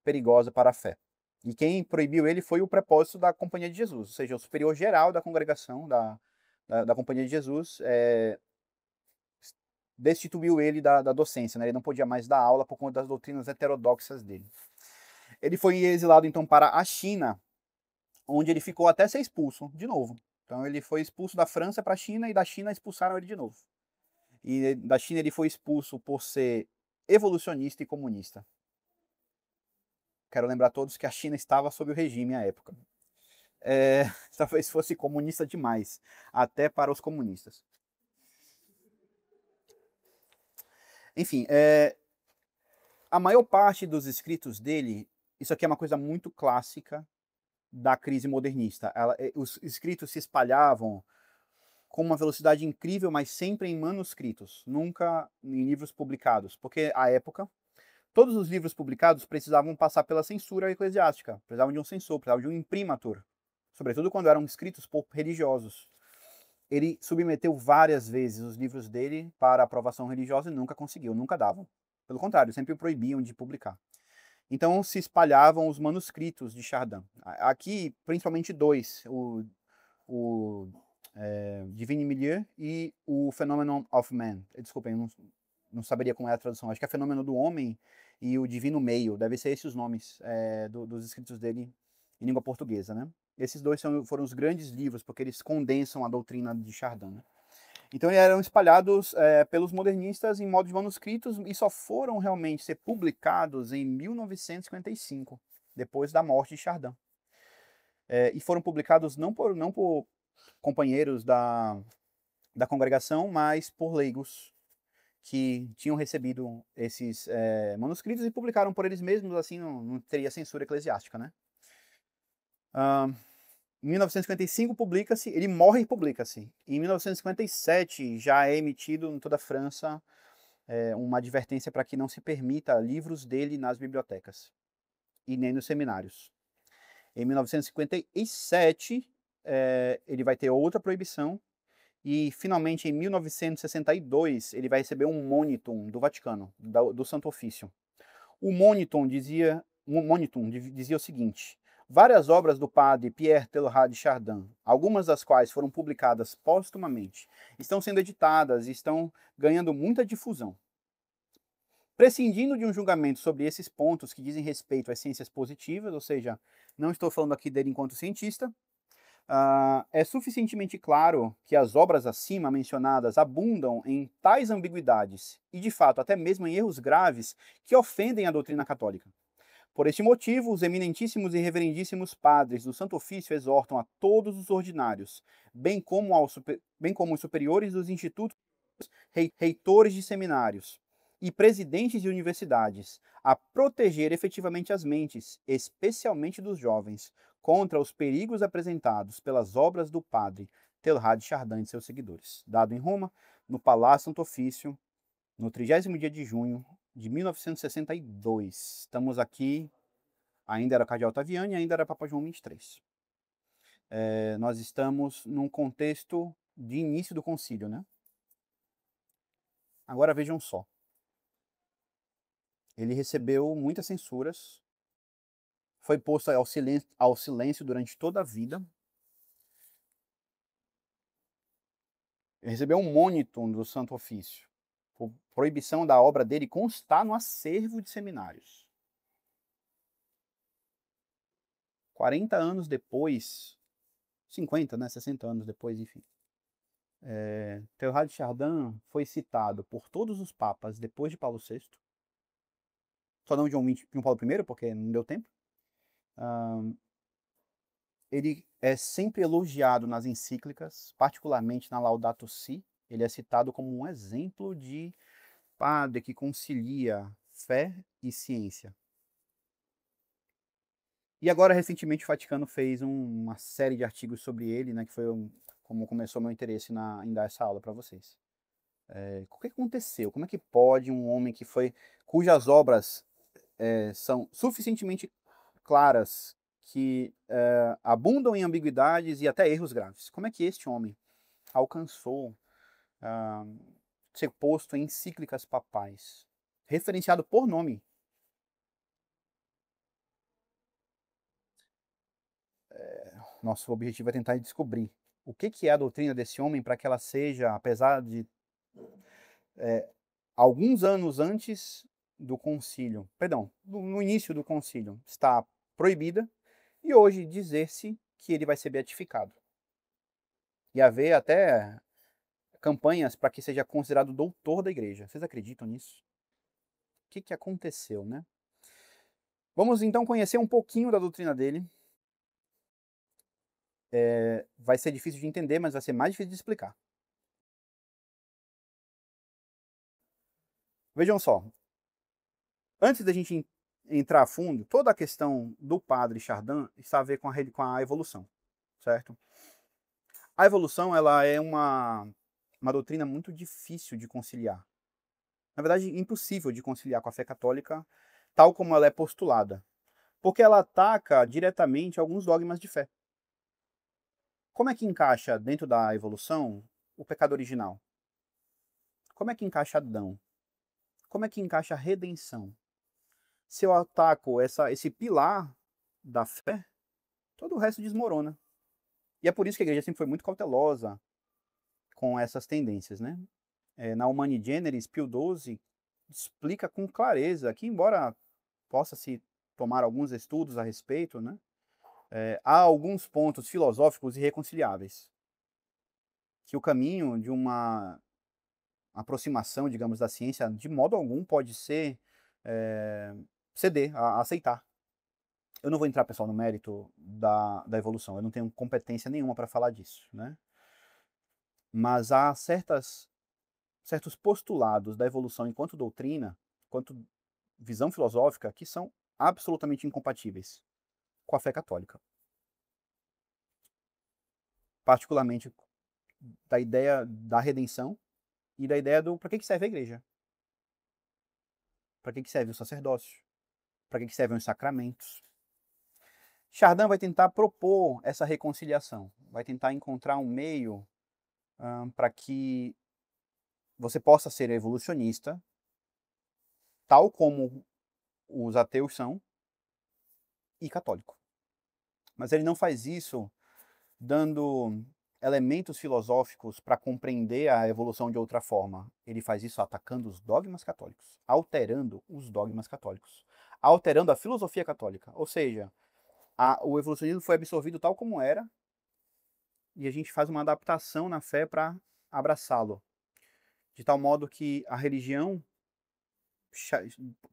perigosa para a fé. E quem proibiu ele foi o prepósito da Companhia de Jesus, ou seja, o superior geral da congregação da Companhia de Jesus destituiu ele da docência, né? Ele não podia mais dar aula por conta das doutrinas heterodoxas dele. Ele foi exilado então para a China, onde ele ficou até ser expulso de novo. Então ele foi expulso da França para a China e da China expulsaram ele de novo. E da China ele foi expulso por ser evolucionista e comunista. Quero lembrar a todos que a China estava sob o regime à época. Talvez fosse comunista demais, até para os comunistas. Enfim, a maior parte dos escritos dele, isso aqui é uma coisa muito clássica da crise modernista. Os escritos se espalhavam com uma velocidade incrível, mas sempre em manuscritos, nunca em livros publicados, porque à época todos os livros publicados precisavam passar pela censura eclesiástica, precisavam de um censor, precisavam de um imprimatur, sobretudo quando eram escritos por religiosos. Ele submeteu várias vezes os livros dele para aprovação religiosa e nunca conseguiu, nunca davam. Pelo contrário, sempre o proibiam de publicar. Então se espalhavam os manuscritos de Chardin. Aqui, principalmente dois, o Divine Milieu e o Phenomenon of Man. Desculpem, não saberia como é a tradução. Acho que é Fenômeno do Homem e o Divino Meio. Deve ser esses os nomes dos escritos dele em língua portuguesa, né? Esses dois foram os grandes livros, porque eles condensam a doutrina de Chardin, né? Então eles eram espalhados pelos modernistas em modo de manuscritos e só foram realmente ser publicados em 1955, depois da morte de Chardin. E foram publicados não por companheiros da congregação, mas por leigos que tinham recebido esses manuscritos e publicaram por eles mesmos, assim não teria censura eclesiástica, né? Em 1955 publica-se, ele morre e publica-se. Em 1957 já é emitido em toda a França uma advertência para que não se permita livros dele nas bibliotecas e nem nos seminários. Em 1957 ele vai ter outra proibição e finalmente em 1962 ele vai receber um monitum do Vaticano, do Santo Ofício. O monitum dizia o seguinte: várias obras do padre Pierre Teilhard de Chardin, algumas das quais foram publicadas póstumamente, estão sendo editadas e estão ganhando muita difusão. Prescindindo de um julgamento sobre esses pontos que dizem respeito às ciências positivas, ou seja, não estou falando aqui dele enquanto cientista, é suficientemente claro que as obras acima mencionadas abundam em tais ambiguidades e, de fato, até mesmo em erros graves que ofendem a doutrina católica. Por este motivo, os eminentíssimos e reverendíssimos padres do Santo Ofício exortam a todos os ordinários, bem como os superiores dos institutos, reitores de seminários e presidentes de universidades, a proteger efetivamente as mentes, especialmente dos jovens, contra os perigos apresentados pelas obras do padre Teilhard de Chardin e seus seguidores. Dado em Roma, no Palácio Santo Ofício, no 30º dia de junho de 1962. Estamos aqui, ainda era Cardeal Ottaviani, ainda era Papa João XXIII. Nós estamos num contexto de início do concílio, né? Agora vejam só. Ele recebeu muitas censuras, foi posto ao silêncio durante toda a vida. Ele recebeu um monitum do Santo Ofício, por proibição da obra dele constar no acervo de seminários. 40 anos depois, 50, né, 60 anos depois, enfim. Teilhard de Chardin foi citado por todos os papas depois de Paulo VI, só não de João Paulo I, porque não deu tempo. Ele é sempre elogiado nas encíclicas, particularmente na Laudato Si. Ele é citado como um exemplo de padre que concilia fé e ciência. E agora, recentemente, o Vaticano fez uma série de artigos sobre ele, né, que foi como começou meu interesse em dar essa aula para vocês. O que aconteceu? Como é que pode um homem cujas obras são suficientemente claras, que abundam em ambiguidades e até erros graves, como é que este homem alcançou ser posto em encíclicas papais, referenciado por nome? Nosso objetivo é tentar descobrir o que é a doutrina desse homem para que ela seja, apesar de alguns anos antes do concílio, perdão, no início do concílio, está proibida, e hoje dizer-se que ele vai ser beatificado. E haver até campanhas para que seja considerado doutor da igreja. Vocês acreditam nisso? O que aconteceu, né? Vamos então conhecer um pouquinho da doutrina dele. Vai ser difícil de entender, mas vai ser mais difícil de explicar. Vejam só. Antes da gente entrar a fundo, toda a questão do padre Chardin está a ver com a evolução, certo? A evolução, ela é uma doutrina muito difícil de conciliar. Na verdade, impossível de conciliar com a fé católica, tal como ela é postulada. Porque ela ataca diretamente alguns dogmas de fé. Como é que encaixa dentro da evolução o pecado original? Como é que encaixa Adão? Como é que encaixa a redenção? Se eu ataco esse pilar da fé, todo o resto desmorona. E é por isso que a igreja sempre foi muito cautelosa com essas tendências, né? Na Humani Generis, Pio XII explica com clareza que, embora possa-se tomar alguns estudos a respeito, né, há alguns pontos filosóficos irreconciliáveis. Que o caminho de uma aproximação, digamos, da ciência, de modo algum pode ser ceder, aceitar. Eu não vou entrar, pessoal, no mérito da evolução, eu não tenho competência nenhuma para falar disso, né? Mas há certos postulados da evolução enquanto doutrina, enquanto visão filosófica, que são absolutamente incompatíveis com a fé católica. Particularmente da ideia da redenção e da ideia do para que serve a igreja. Para que serve o sacerdócio? Para que servem os sacramentos? Chardin vai tentar propor essa reconciliação, vai tentar encontrar um meio para que você possa ser evolucionista, tal como os ateus são, e católico. Mas ele não faz isso dando elementos filosóficos para compreender a evolução de outra forma. Ele faz isso atacando os dogmas católicos, alterando os dogmas católicos, alterando a filosofia católica. Ou seja, o evolucionismo foi absorvido tal como era, e a gente faz uma adaptação na fé para abraçá-lo. De tal modo que a religião,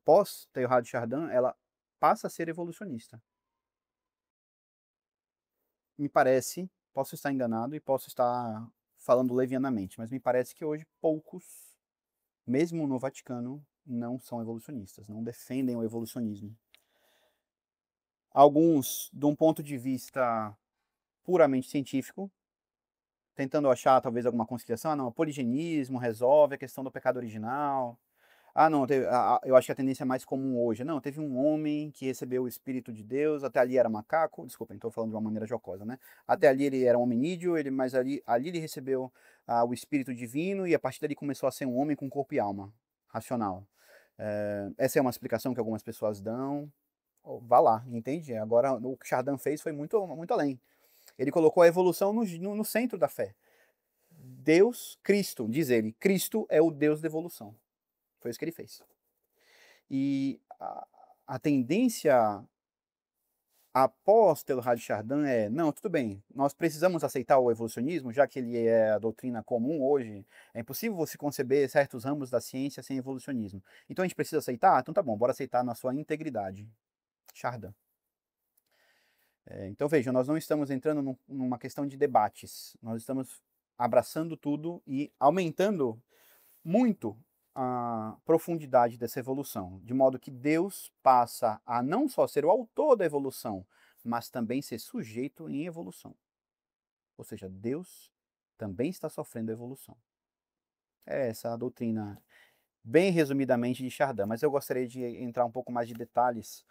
pós-Teilhard de Chardin, ela passa a ser evolucionista. Me parece, posso estar enganado e posso estar falando levianamente, mas me parece que hoje poucos, mesmo no Vaticano, não são evolucionistas, não defendem o evolucionismo. Alguns, de um ponto de vista puramente científico, tentando achar talvez alguma conciliação, não, o poligenismo resolve a questão do pecado original. Não, eu acho que a tendência é mais comum hoje. Não, teve um homem que recebeu o Espírito de Deus, até ali era macaco, desculpa, estou falando de uma maneira jocosa, né? Até ali ele era um hominídeo, mas ali ele recebeu o Espírito Divino e a partir dali começou a ser um homem com corpo e alma, racional. Essa é uma explicação que algumas pessoas dão. Vá lá, entende? Agora, o que Chardin fez foi muito, muito além. Ele colocou a evolução no centro da fé. Deus, Cristo, diz ele, Cristo é o Deus da evolução. Foi isso que ele fez. E a tendência após Teilhard de Chardin não, tudo bem, nós precisamos aceitar o evolucionismo, já que ele é a doutrina comum hoje, é impossível você conceber certos ramos da ciência sem evolucionismo. Então a gente precisa aceitar? Então tá bom, bora aceitar na sua integridade. Chardin. Então vejam, nós não estamos entrando numa questão de debates, nós estamos abraçando tudo e aumentando muito a profundidade dessa evolução, de modo que Deus passa a não só ser o autor da evolução, mas também ser sujeito em evolução. Ou seja, Deus também está sofrendo evolução. É essa a doutrina, bem resumidamente, de Chardin, mas eu gostaria de entrar um pouco mais de detalhes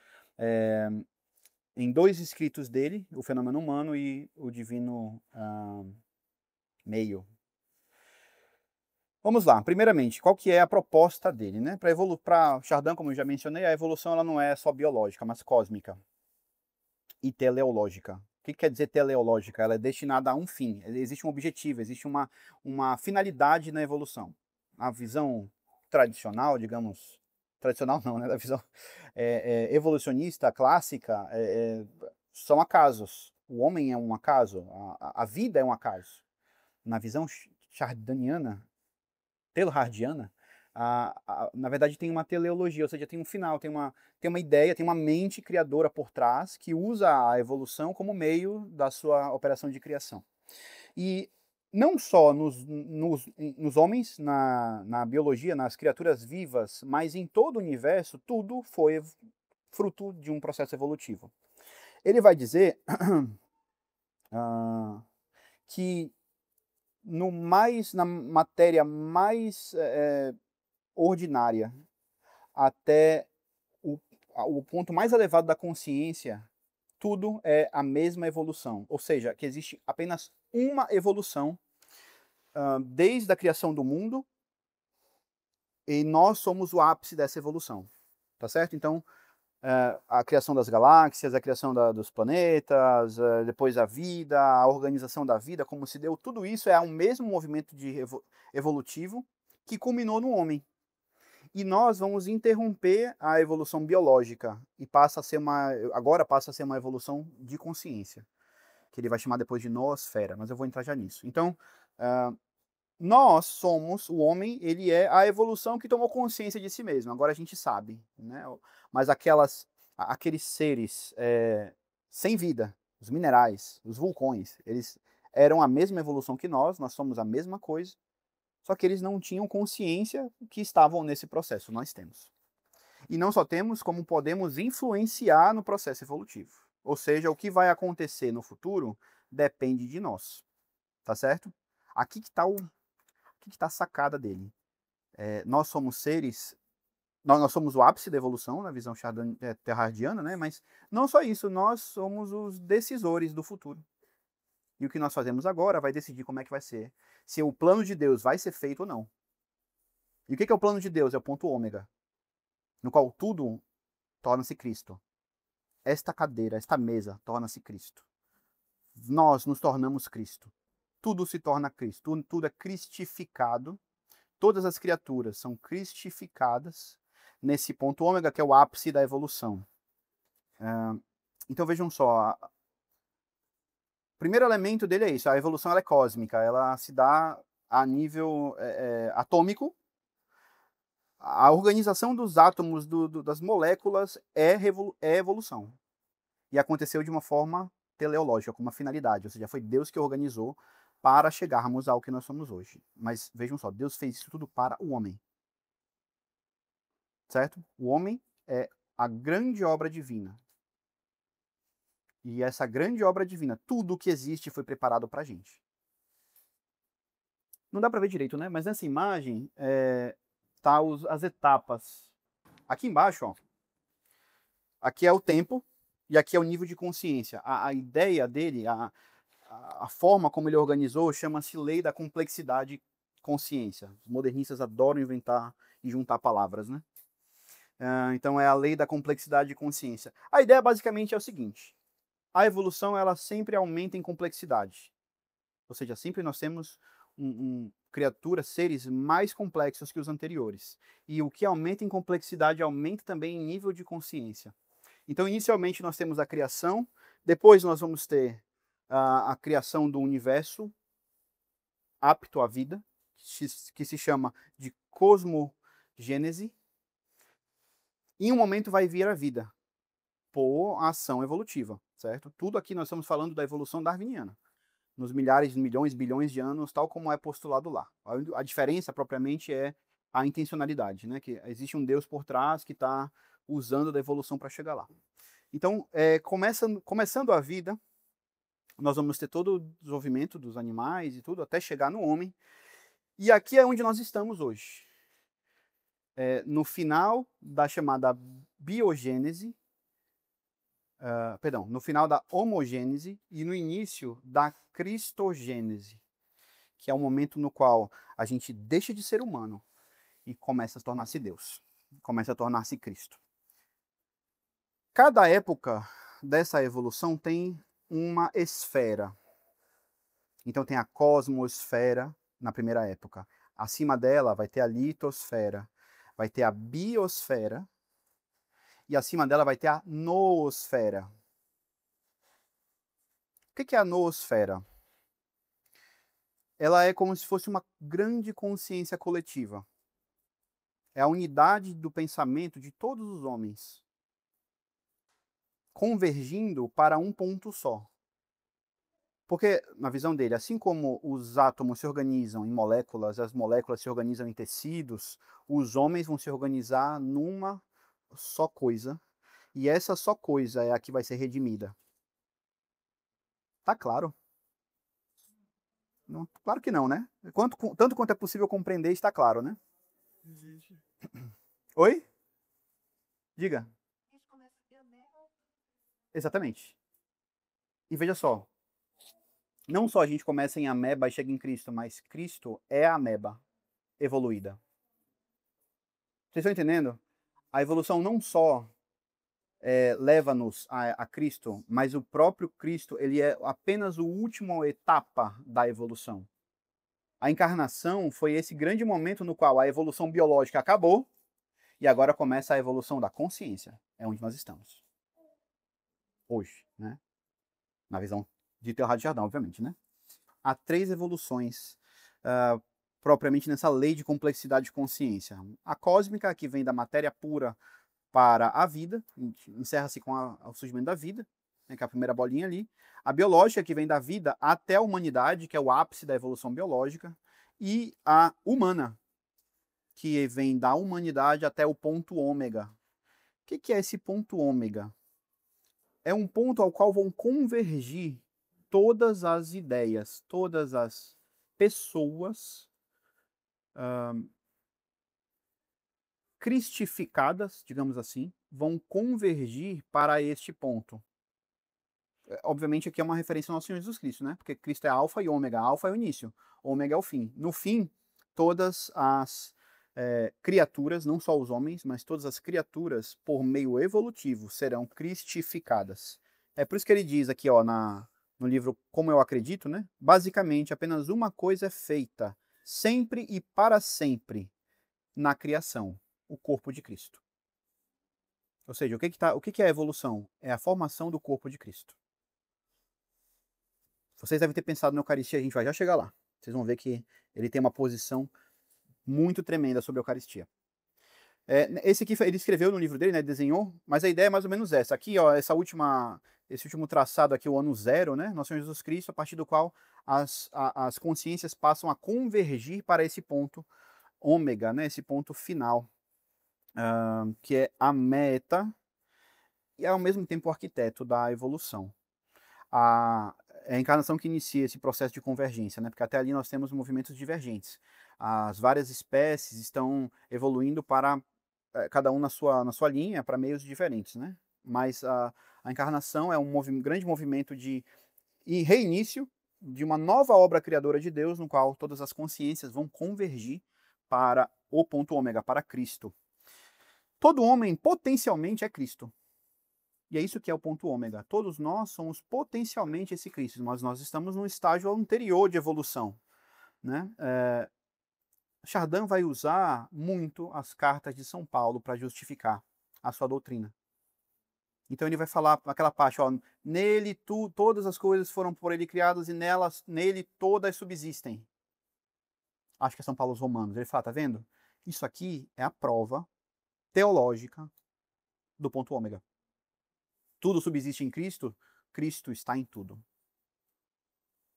em dois escritos dele, O Fenômeno Humano e O Divino Meio. Vamos lá, primeiramente, qual que é a proposta dele, né? Para Chardin, como eu já mencionei, a evolução ela não é só biológica, mas cósmica e teleológica. O que quer dizer teleológica? Ela é destinada a um fim, existe um objetivo, existe uma finalidade na evolução. A visão tradicional, digamos, tradicional não, né? A visão evolucionista, clássica, são acasos. O homem é um acaso, a vida é um acaso. Na visão chardiniana, teilhardiana, na verdade tem uma teleologia, ou seja, tem um final, tem uma ideia, tem uma mente criadora por trás que usa a evolução como meio da sua operação de criação. E não só nos homens, na biologia, nas criaturas vivas, mas em todo o universo, tudo foi fruto de um processo evolutivo. Ele vai dizer que na matéria mais ordinária até o ponto mais elevado da consciência, tudo é a mesma evolução. Ou seja, que existe apenas uma evolução desde a criação do mundo e nós somos o ápice dessa evolução. Tá certo? Então, a criação das galáxias, a criação dos planetas, depois a vida, a organização da vida, como se deu, tudo isso é um mesmo movimento evolutivo que culminou no homem. E nós vamos interromper a evolução biológica e agora passa a ser uma evolução de consciência, que ele vai chamar depois de noosfera, mas eu vou entrar já nisso. Então, nós somos, o homem, ele é a evolução que tomou consciência de si mesmo. Agora a gente sabe, né? Mas aqueles seres sem vida, os minerais, os vulcões, eles eram a mesma evolução que nós somos a mesma coisa, só que eles não tinham consciência que estavam nesse processo, nós temos. E não só temos, como podemos influenciar no processo evolutivo. Ou seja, o que vai acontecer no futuro depende de nós, tá certo? Aqui que está a sacada dele. Nós somos seres, nós somos o ápice da evolução, na visão terrardiana, né? Mas não só isso, nós somos os decisores do futuro. E o que nós fazemos agora vai decidir como é que vai ser. Se o plano de Deus vai ser feito ou não. E o que é o plano de Deus? É o ponto ômega, no qual tudo torna-se Cristo. Esta cadeira, esta mesa torna-se Cristo. Nós nos tornamos Cristo. Tudo se torna Cristo. Tudo é cristificado. Todas as criaturas são cristificadas nesse ponto ômega, que é o ápice da evolução. Então vejam só, o primeiro elemento dele é isso, a evolução ela é cósmica, ela se dá a nível atômico. A organização dos átomos, das moléculas é evolução. E aconteceu de uma forma teleológica, com uma finalidade, ou seja, foi Deus que organizou para chegarmos ao que nós somos hoje. Mas vejam só, Deus fez isso tudo para o homem. Certo? O homem é a grande obra divina. E essa grande obra divina, tudo o que existe foi preparado para a gente. Não dá para ver direito, né? Mas nessa imagem tá as etapas. Aqui embaixo, ó, aqui é o tempo e aqui é o nível de consciência. A ideia dele, a forma como ele organizou, chama-se lei da complexidade consciência. Os modernistas adoram inventar e juntar palavras, né? Então é a lei da complexidade de consciência. A ideia basicamente é o seguinte: a evolução ela sempre aumenta em complexidade. Ou seja, sempre nós temos criaturas, seres mais complexos que os anteriores. E o que aumenta em complexidade aumenta também em nível de consciência. Então, inicialmente nós temos a criação, depois nós vamos ter a criação do universo apto à vida, que se chama de cosmogênese. Em um momento vai vir a vida, por ação evolutiva, certo? Tudo aqui nós estamos falando da evolução darwiniana, nos milhares, milhões, bilhões de anos, tal como é postulado lá. A diferença propriamente é a intencionalidade, né? Que existe um Deus por trás que está usando da evolução para chegar lá. Então, começando a vida, nós vamos ter todo o desenvolvimento dos animais e tudo, até chegar no homem. E aqui é onde nós estamos hoje. No final da chamada biogênese, no final da homogênese e no início da cristogênese, que é o momento no qual a gente deixa de ser humano e começa a tornar-se Deus, começa a tornar-se Cristo. Cada época dessa evolução tem uma esfera. Então tem a cosmosfera na primeira época. Acima dela vai ter a litosfera, vai ter a biosfera, e acima dela vai ter a noosfera. O que é a noosfera? Ela é como se fosse uma grande consciência coletiva. É a unidade do pensamento de todos os homens, convergindo para um ponto só. Porque, na visão dele, assim como os átomos se organizam em moléculas, as moléculas se organizam em tecidos, os homens vão se organizar numa só coisa, e essa só coisa é a que vai ser redimida. Tá claro? Não, claro que não, né? Tanto quanto é possível compreender, está claro, né? Oi? Diga. Exatamente. E veja só, não só a gente começa em ameba e chega em Cristo, mas Cristo é a ameba evoluída. Vocês estão entendendo? A evolução não só leva-nos a Cristo, mas o próprio Cristo ele é apenas a última etapa da evolução. A encarnação foi esse grande momento no qual a evolução biológica acabou e agora começa a evolução da consciência. É onde nós estamos. Hoje, né? Na visão de Teilhard de Chardin, obviamente, né? Há 3 evoluções propriamente nessa lei de complexidade de consciência. A cósmica, que vem da matéria pura para a vida, encerra-se com o surgimento da vida, né, que é a primeira bolinha ali. A biológica, que vem da vida até a humanidade, que é o ápice da evolução biológica. E a humana, que vem da humanidade até o ponto ômega. O que é esse ponto ômega? É um ponto ao qual vão convergir todas as ideias, todas as pessoas cristificadas, digamos assim, vão convergir para este ponto. Obviamente aqui é uma referência ao nosso Senhor Jesus Cristo, né? Porque Cristo é alfa e ômega. Alfa é o início, ômega é o fim. No fim, todas as criaturas, não só os homens, mas todas as criaturas, por meio evolutivo, serão cristificadas. É por isso que ele diz aqui, ó, no livro Como Eu Acredito, né? Basicamente, apenas uma coisa é feita, sempre e para sempre, na criação: o corpo de Cristo. Ou seja, o que é a evolução? É a formação do corpo de Cristo. Vocês devem ter pensado na Eucaristia, a gente vai já chegar lá. Vocês vão ver que ele tem uma posição muito tremenda sobre a Eucaristia. Esse aqui ele escreveu no livro dele, né, desenhou, mas a ideia é mais ou menos essa. Aqui, ó, esse último traçado aqui, o ano zero, né, Nosso Senhor Jesus Cristo, a partir do qual as consciências passam a convergir para esse ponto ômega, né, esse ponto final, que é a meta e ao mesmo tempo o arquiteto da evolução. É a encarnação que inicia esse processo de convergência, né? Porque até ali nós temos movimentos divergentes. As várias espécies estão evoluindo para cada um na sua linha, para meios diferentes, né? Mas a encarnação é um grande movimento de reinício de uma nova obra criadora de Deus, no qual todas as consciências vão convergir para o ponto ômega, para Cristo. Todo homem potencialmente é Cristo. E é isso que é o ponto ômega. Todos nós somos potencialmente esse Cristo, mas nós estamos num estágio anterior de evolução, né? Chardin vai usar muito as cartas de São Paulo para justificar a sua doutrina. Então ele vai falar aquela parte, ó, nele todas as coisas foram por ele criadas e nele todas subsistem. Acho que é São Paulo aos Romanos. Ele fala, tá vendo? Isso aqui é a prova teológica do ponto ômega. Tudo subsiste em Cristo, Cristo está em tudo.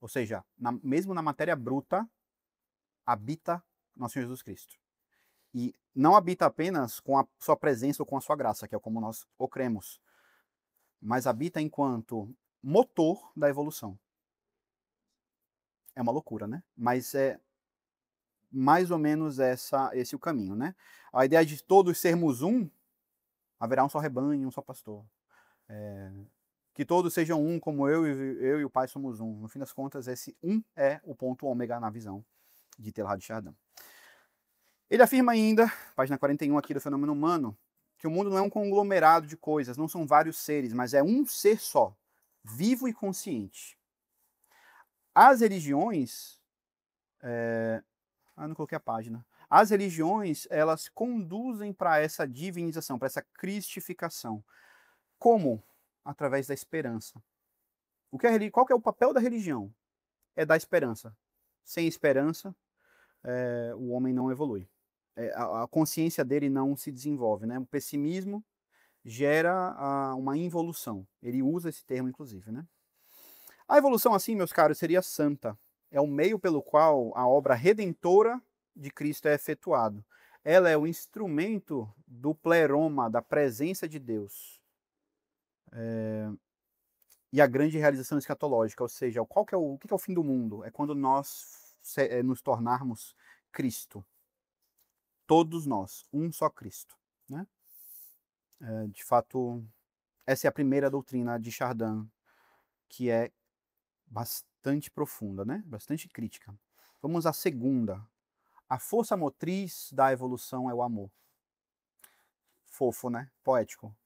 Ou seja, mesmo na matéria bruta, habita nosso Senhor Jesus Cristo. E não habita apenas com a sua presença ou com a sua graça, que é como nós o cremos, mas habita enquanto motor da evolução. É uma loucura, né? Mas é mais ou menos esse o caminho, né? A ideia de todos sermos um, haverá um só rebanho, um só pastor. Que todos sejam um, como eu e o Pai somos um. No fim das contas, esse um é o ponto ômega na visão de Teilhard de Chardin. Ele afirma ainda, página 41 aqui do Fenômeno Humano, que o mundo não é um conglomerado de coisas, não são vários seres, mas é um ser só, vivo e consciente. As religiões... não coloquei a página. As religiões, elas conduzem para essa divinização, para essa cristificação. Como? Através da esperança. Qual que é o papel da religião? É dar esperança. Sem esperança, o homem não evolui. A consciência dele não se desenvolve, né? O pessimismo gera uma involução. Ele usa esse termo, inclusive, né? A evolução, assim, meus caros, seria santa. É o meio pelo qual a obra redentora de Cristo é efetuado. Ela é o instrumento do pleroma, da presença de Deus. E a grande realização escatológica, ou seja, o que é o fim do mundo? É quando nós nos tornarmos Cristo. Todos nós, um só Cristo. Né? De fato, essa é a primeira doutrina de Chardin, que é bastante profunda, né? Bastante crítica. Vamos à segunda. A força motriz da evolução é o amor. Fofo, né? Poético.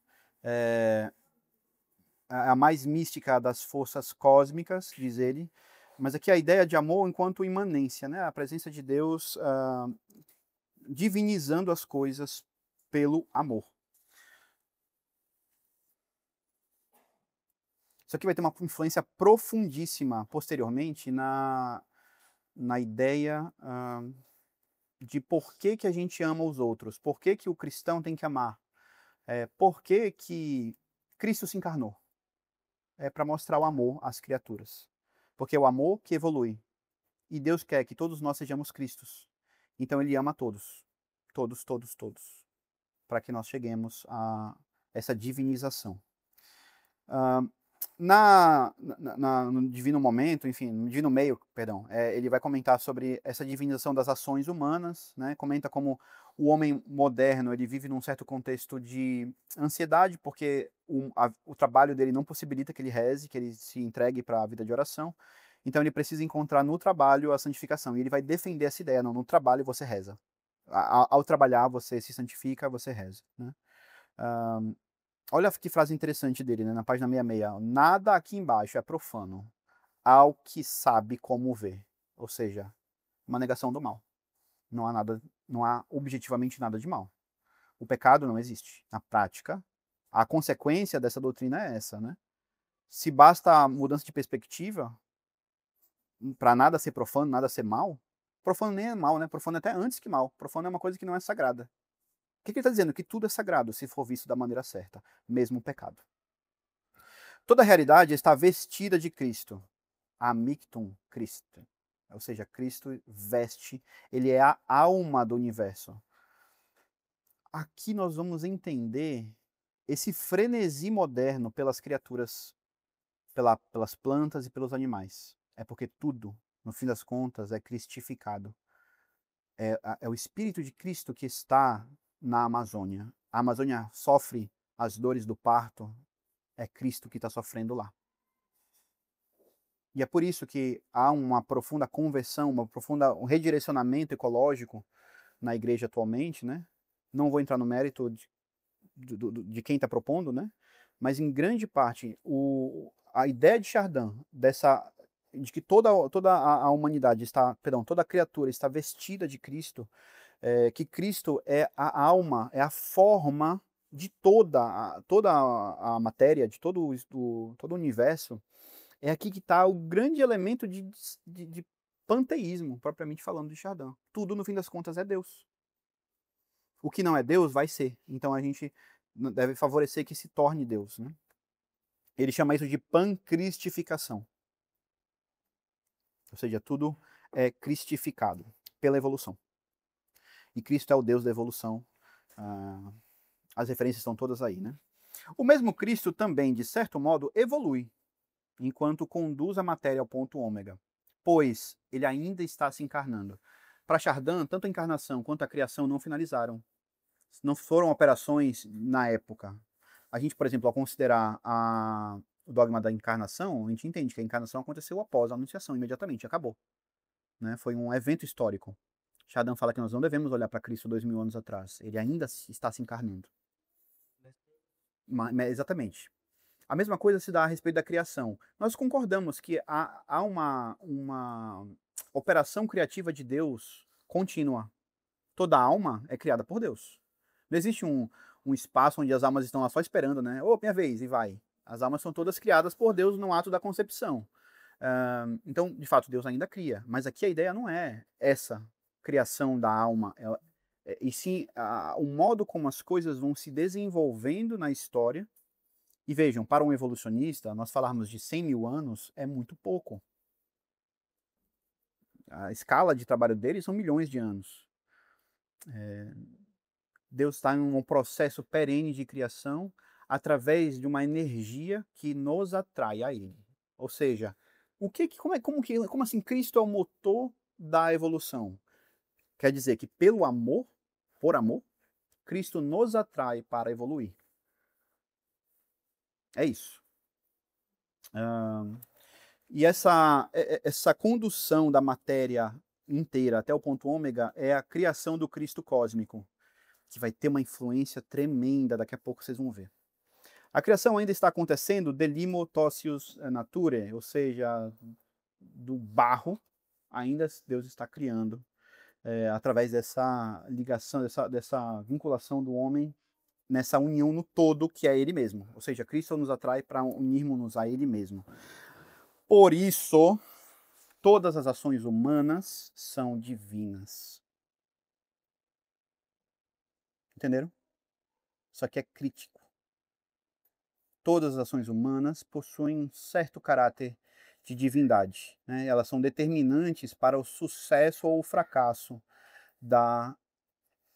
A mais mística das forças cósmicas, diz ele, mas aqui a ideia de amor enquanto imanência, né? A presença de Deus divinizando as coisas pelo amor. Isso aqui vai ter uma influência profundíssima posteriormente na ideia de por que a gente ama os outros, por que o cristão tem que amar, por que Cristo se encarnou. É para mostrar o amor às criaturas. Porque é o amor que evolui. E Deus quer que todos nós sejamos Cristos. Então ele ama todos. Todos, todos, todos. Para que nós cheguemos a essa divinização. No Divino Momento, enfim, no Divino Meio, perdão, ele vai comentar sobre essa divinização das ações humanas, né? Comenta como o homem moderno ele vive num certo contexto de ansiedade, porque o trabalho dele não possibilita que ele reze, que ele se entregue para a vida de oração. Então ele precisa encontrar no trabalho a santificação. E ele vai defender essa ideia, não, no trabalho você reza. Ao trabalhar você se santifica, você reza, né? Olha que frase interessante dele, né, na página 66. Nada aqui embaixo é profano ao que sabe como ver. Ou seja, uma negação do mal. Não há nada, não há objetivamente nada de mal. O pecado não existe. Na prática, a consequência dessa doutrina é essa, né? Se basta a mudança de perspectiva para nada ser profano, nada ser mal, profano nem é mal, né? Profano é até antes que mal. Profano é uma coisa que não é sagrada. O que ele está dizendo? Que tudo é sagrado se for visto da maneira certa, mesmo o pecado. Toda a realidade está vestida de Cristo. Amictum Christi. Ou seja, Cristo veste, ele é a alma do universo. Aqui nós vamos entender esse frenesi moderno pelas criaturas, pelas plantas e pelos animais. É porque tudo, no fim das contas, é cristificado. É o Espírito de Cristo que está na Amazônia. A Amazônia sofre as dores do parto, é Cristo que está sofrendo lá. E é por isso que há uma profunda conversão, um redirecionamento ecológico na igreja atualmente, né? Não vou entrar no mérito de quem está propondo, né? Mas em grande parte a ideia de Chardin de que toda a humanidade está, perdão, toda a criatura está vestida de Cristo, que Cristo é a alma, é a forma de toda a matéria, de todo o universo. É aqui que está o grande elemento de panteísmo, propriamente falando de Chardin. Tudo, no fim das contas, é Deus. O que não é Deus, vai ser. Então a gente deve favorecer que se torne Deus, né? Ele chama isso de pancristificação. Ou seja, tudo é cristificado pela evolução. E Cristo é o Deus da evolução. As referências estão todas aí, né? O mesmo Cristo também, de certo modo, evolui, enquanto conduz a matéria ao ponto ômega, pois ele ainda está se encarnando. Para Chardin, tanto a encarnação quanto a criação não finalizaram. Não foram operações na época. A gente, por exemplo, ao considerar o dogma da encarnação, a gente entende que a encarnação aconteceu após a anunciação, imediatamente, acabou. Né? Foi um evento histórico. Chardin fala que nós não devemos olhar para Cristo 2000 anos atrás. Ele ainda está se encarnando. Exatamente. A mesma coisa se dá a respeito da criação. Nós concordamos que há uma operação criativa de Deus contínua. Toda alma é criada por Deus. Não existe um espaço onde as almas estão lá só esperando, né? Ô, minha vez, e vai. As almas são todas criadas por Deus no ato da concepção. Então, de fato, Deus ainda cria. Mas aqui a ideia não é essa criação da alma. E sim o modo como as coisas vão se desenvolvendo na história. E vejam, para um evolucionista, nós falarmos de 100 mil anos é muito pouco. A escala de trabalho dele são milhões de anos. Deus está em um processo perene de criação através de uma energia que nos atrai a Ele. Ou seja, como assim Cristo é o motor da evolução? Quer dizer que pelo amor, por amor, Cristo nos atrai para evoluir. É isso. E essa condução da matéria inteira até o ponto ômega é a criação do Cristo cósmico, que vai ter uma influência tremenda, daqui a pouco vocês vão ver. A criação ainda está acontecendo de limo totius nature, ou seja, do barro, ainda Deus está criando. através dessa ligação, dessa vinculação do homem nessa união no todo que é ele mesmo. Ou seja, Cristo nos atrai para unirmos-nos a ele mesmo. Por isso, todas as ações humanas são divinas. Entenderam? Isso aqui é crítico. Todas as ações humanas possuem um certo caráter de divindade, né? Elas são determinantes para o sucesso ou o fracasso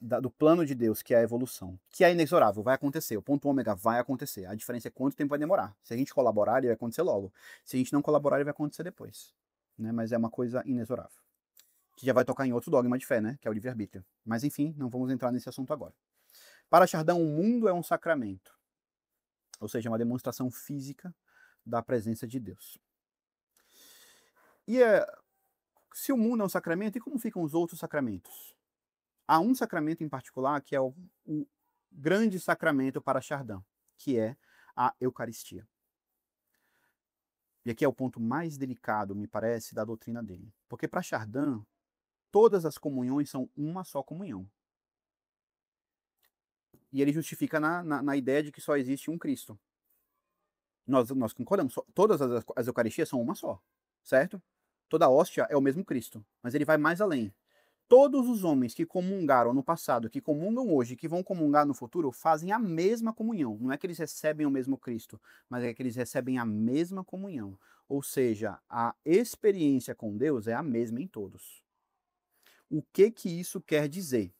do plano de Deus, que é a evolução, que é inexorável, vai acontecer, o ponto ômega vai acontecer, a diferença é quanto tempo vai demorar. Se a gente colaborar, ele vai acontecer logo. Se a gente não colaborar, ele vai acontecer depois, né? Mas é uma coisa inexorável. Que já vai tocar em outro dogma de fé, né? Que é o livre-arbítrio. Mas enfim, não vamos entrar nesse assunto agora. Para Chardin, o mundo é um sacramento, ou seja, uma demonstração física da presença de Deus. E se o mundo é um sacramento, e como ficam os outros sacramentos? Há um sacramento em particular que é o grande sacramento para Chardin, que é a Eucaristia. E aqui é o ponto mais delicado, me parece, da doutrina dele. Porque para Chardin, todas as comunhões são uma só comunhão. E ele justifica na ideia de que só existe um Cristo. Nós concordamos, todas as Eucaristias são uma só, certo? Toda hóstia é o mesmo Cristo, mas ele vai mais além. Todos os homens que comungaram no passado, que comungam hoje, que vão comungar no futuro, fazem a mesma comunhão. Não é que eles recebem o mesmo Cristo, mas é que eles recebem a mesma comunhão. Ou seja, a experiência com Deus é a mesma em todos. O que isso quer dizer?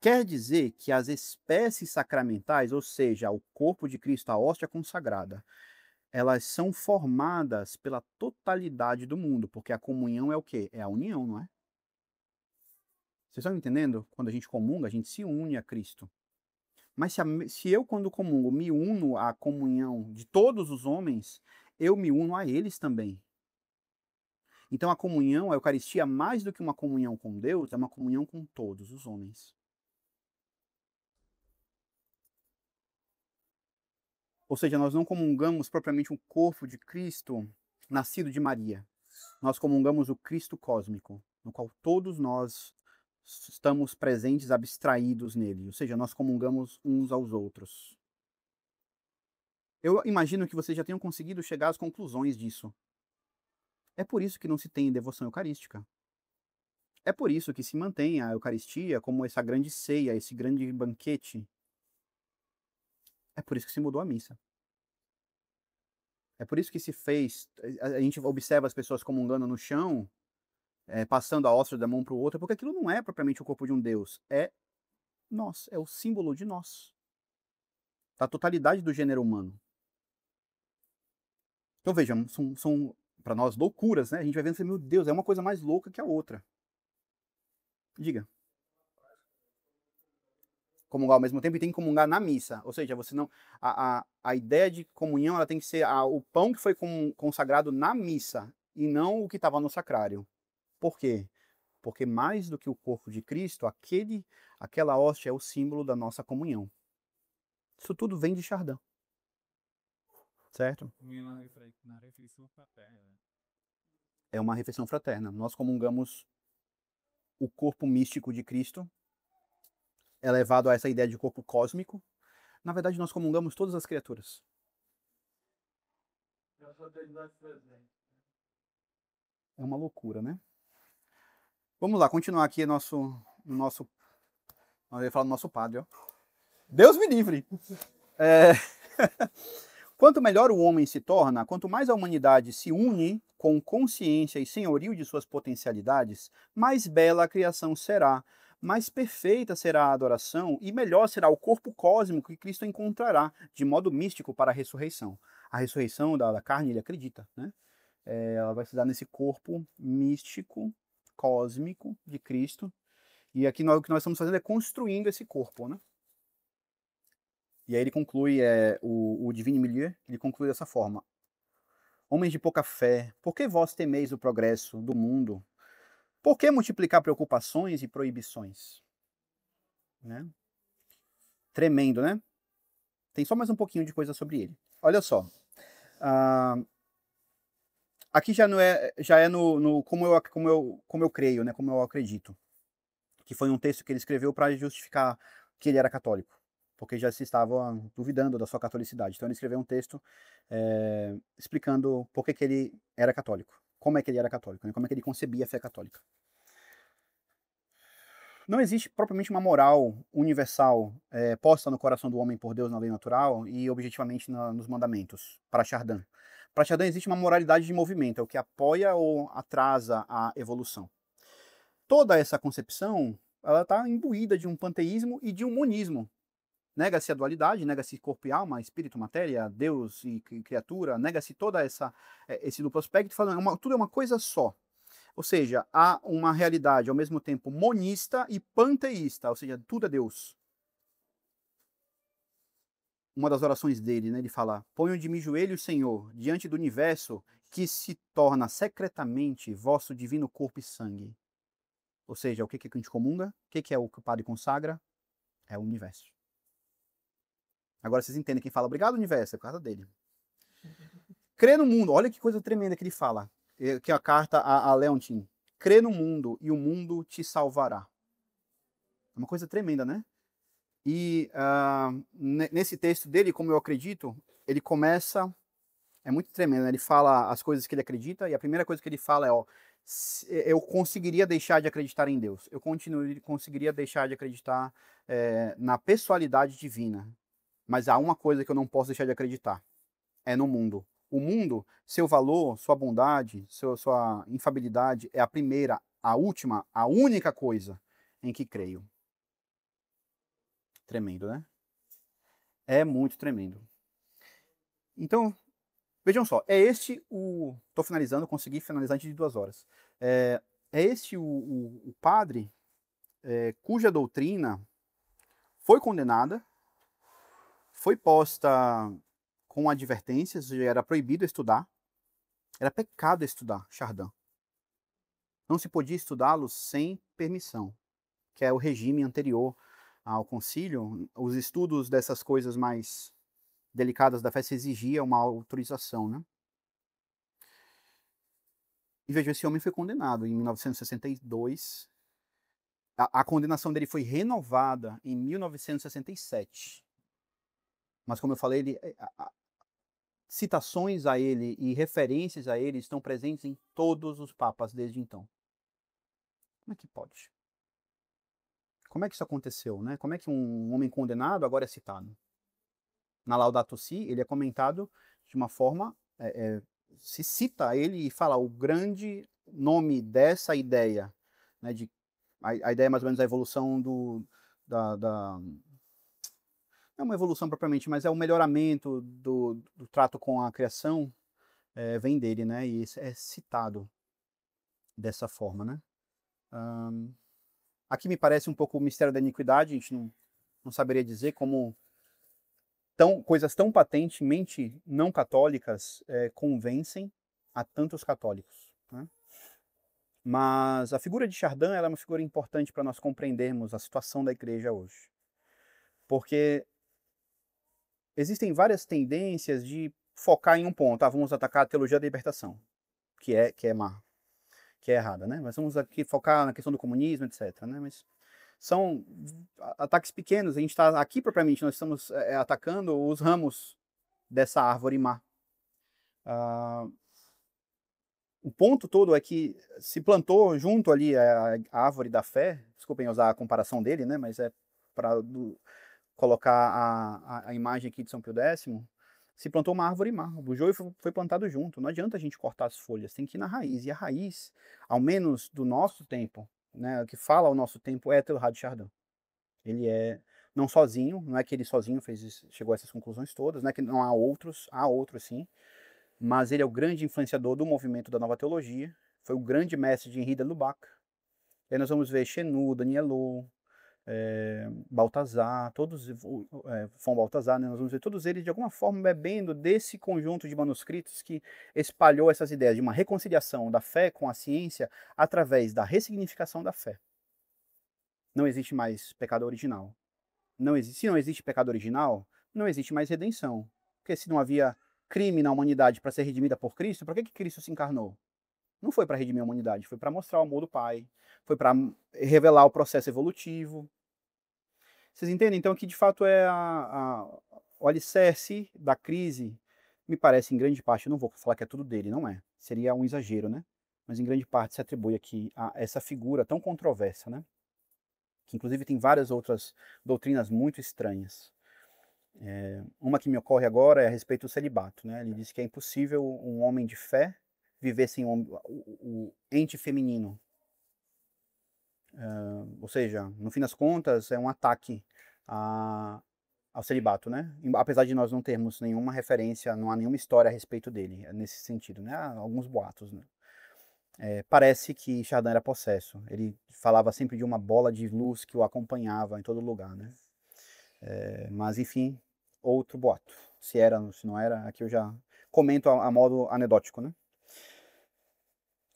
Quer dizer que as espécies sacramentais, ou seja, o corpo de Cristo, a hóstia consagrada, elas são formadas pela totalidade do mundo, porque a comunhão é o quê? É a união, não é? Vocês estão entendendo? Quando a gente comunga, a gente se une a Cristo. Mas se eu, quando comungo, me uno à comunhão de todos os homens, eu me uno a eles também. Então a comunhão, a Eucaristia, mais do que uma comunhão com Deus, é uma comunhão com todos os homens. Ou seja, nós não comungamos propriamente um corpo de Cristo nascido de Maria. Nós comungamos o Cristo cósmico, no qual todos nós estamos presentes, abstraídos nele. Ou seja, nós comungamos uns aos outros. Eu imagino que vocês já tenham conseguido chegar às conclusões disso. É por isso que não se tem devoção eucarística. É por isso que se mantém a Eucaristia como essa grande ceia, esse grande banquete. É por isso que se mudou a missa. É por isso que se fez. A gente observa as pessoas comungando no chão, passando a hóstia da mão para o outro, porque aquilo não é propriamente o corpo de um Deus. É nós, é o símbolo de nós, da totalidade do gênero humano. Então vejam, são para nós loucuras, né? A gente vai vendo assim, meu Deus, é uma coisa mais louca que a outra. Diga. Comungar ao mesmo tempo e tem que comungar na missa. Ou seja, você não. A ideia de comunhão ela tem que ser o pão que foi consagrado na missa e não o que estava no sacrário. Por quê? Porque mais do que o corpo de Cristo, aquela hóstia é o símbolo da nossa comunhão. Isso tudo vem de Chardin. Certo? É uma refeição fraterna. Nós comungamos o corpo místico de Cristo, elevado a essa ideia de corpo cósmico. Na verdade, nós comungamos todas as criaturas. É uma loucura, né? Vamos lá, continuar aqui nosso. Eu ia falar do nosso padre, ó. Deus me livre! Quanto melhor o homem se torna, quanto mais a humanidade se une com consciência e senhorio de suas potencialidades, mais bela a criação será, mais perfeita será a adoração e melhor será o corpo cósmico que Cristo encontrará, de modo místico, para a ressurreição. A ressurreição da carne, ele acredita, né? Ela vai se dar nesse corpo místico, cósmico de Cristo. E aqui o que nós estamos fazendo é construindo esse corpo, né? E aí ele conclui, o Divine Milieu, ele conclui dessa forma. Homens de pouca fé, por que vós temeis o progresso do mundo? Por que multiplicar preocupações e proibições? Né? Tremendo, né? Tem só mais um pouquinho de coisa sobre ele. Olha só. Aqui já é no como eu creio, né? Como eu acredito. que foi um texto que ele escreveu para justificar que ele era católico, porque já se estava duvidando da sua catolicidade. Então ele escreveu um texto explicando por que ele era católico, como é que ele era católico, né? Como é que ele concebia a fé católica. Não existe propriamente uma moral universal posta no coração do homem por Deus na lei natural e objetivamente nos mandamentos, para Chardin. Para Chardin existe uma moralidade de movimento, é o que apoia ou atrasa a evolução. Toda essa concepção ela está imbuída de um panteísmo e de um monismo. Nega-se a dualidade, nega-se corpo e alma, espírito, matéria, Deus e criatura, nega-se toda esse duplo aspecto, falando tudo é uma coisa só. Ou seja, há uma realidade ao mesmo tempo monista e panteísta, ou seja, tudo é Deus. Uma das orações dele, né, ele fala: ponho de mim joelhos, Senhor, diante do universo que se torna secretamente vosso divino corpo e sangue. Ou seja, o que a gente comunga? O que é o que o padre consagra? É o universo. Agora vocês entendem, quem fala obrigado universo, é por causa dele. Crê no mundo, olha que coisa tremenda que ele fala, que é a carta a Leontin. Crê no mundo e o mundo te salvará. É uma coisa tremenda, né? E nesse texto dele, como eu acredito, ele começa, é muito tremendo, né? Ele fala as coisas que ele acredita, e a primeira coisa que ele fala é, eu conseguiria deixar de acreditar em Deus, eu conseguiria deixar de acreditar na pessoalidade divina, mas há uma coisa que eu não posso deixar de acreditar, é no mundo. O mundo, seu valor, sua bondade, sua infabilidade é a primeira, a última, a única coisa em que creio. Tremendo, né? É muito tremendo. Então, vejam só, Estou finalizando, consegui finalizar antes de 2 horas. É este o padre cuja doutrina foi condenada, foi posta com advertências, já era proibido estudar, era pecado estudar Chardin. Não se podia estudá-lo sem permissão, que é o regime anterior ao concílio. Os estudos dessas coisas mais delicadas da fé se exigia uma autorização, né? E veja, esse homem foi condenado em 1962. A condenação dele foi renovada em 1967. Mas como eu falei, citações a ele e referências a ele estão presentes em todos os papas desde então. Como é que pode? Como é que isso aconteceu, né? Como é que um homem condenado agora é citado? Na Laudato Si, ele é comentado de uma forma, se cita ele e fala o grande nome dessa ideia, né, a ideia mais ou menos da evolução não é uma evolução propriamente, mas é o melhoramento do trato com a criação, vem dele, né, e isso é citado dessa forma, né. Aqui me parece um pouco o mistério da iniquidade, a gente não saberia dizer como coisas tão patentemente não católicas convencem a tantos católicos, né? Mas a figura de Chardin ela é uma figura importante para nós compreendermos a situação da igreja hoje. Porque existem várias tendências de focar em um ponto. Vamos atacar a teologia da libertação, que é má, que é errada, né? Mas vamos aqui focar na questão do comunismo, etc, né? Mas são ataques pequenos. A gente está aqui propriamente, nós estamos atacando os ramos dessa árvore má. O ponto todo é que se plantou junto ali a árvore da fé, desculpem usar a comparação dele, né, mas é para colocar a imagem aqui de São Pio X, se plantou uma árvore má, o joio foi plantado junto, não adianta a gente cortar as folhas, tem que ir na raiz, e a raiz, ao menos do nosso tempo, né, o que fala ao nosso tempo é Teilhard de Chardin. Ele é, não sozinho, não é que ele sozinho chegou a essas conclusões todas, não é que não há outros sim, mas ele é o grande influenciador do movimento da Nova Teologia, foi o grande mestre de Henri de Lubac. E aí nós vamos ver Chenu, Danielot, Baltazar, von Baltazar, né? Nós vamos ver todos eles de alguma forma bebendo desse conjunto de manuscritos que espalhou essas ideias de uma reconciliação da fé com a ciência através da ressignificação da fé. Não existe mais pecado original. Se não existe pecado original, não existe mais redenção. Porque se não havia crime na humanidade para ser redimida por Cristo, para que Cristo se encarnou? Não foi para redimir a humanidade, foi para mostrar o amor do Pai, foi para revelar o processo evolutivo. Vocês entendem? Então, que de fato é o alicerce da crise, me parece, em grande parte, eu não vou falar que é tudo dele, não é. Seria um exagero, né? Mas em grande parte se atribui aqui a essa figura tão controversa, né? Que inclusive tem várias outras doutrinas muito estranhas. Uma que me ocorre agora é a respeito do celibato, né? Ele diz que é impossível um homem de fé viver sem o ente feminino. Ou seja, no fim das contas, é um ataque ao celibato, né? Apesar de nós não termos nenhuma referência, não há nenhuma história a respeito dele, nesse sentido, né? Há alguns boatos, né? Parece que Chardin era possesso. Ele falava sempre de uma bola de luz que o acompanhava em todo lugar, né? Mas, enfim, outro boato. Se era, se não era, aqui eu já comento a modo anedótico, né?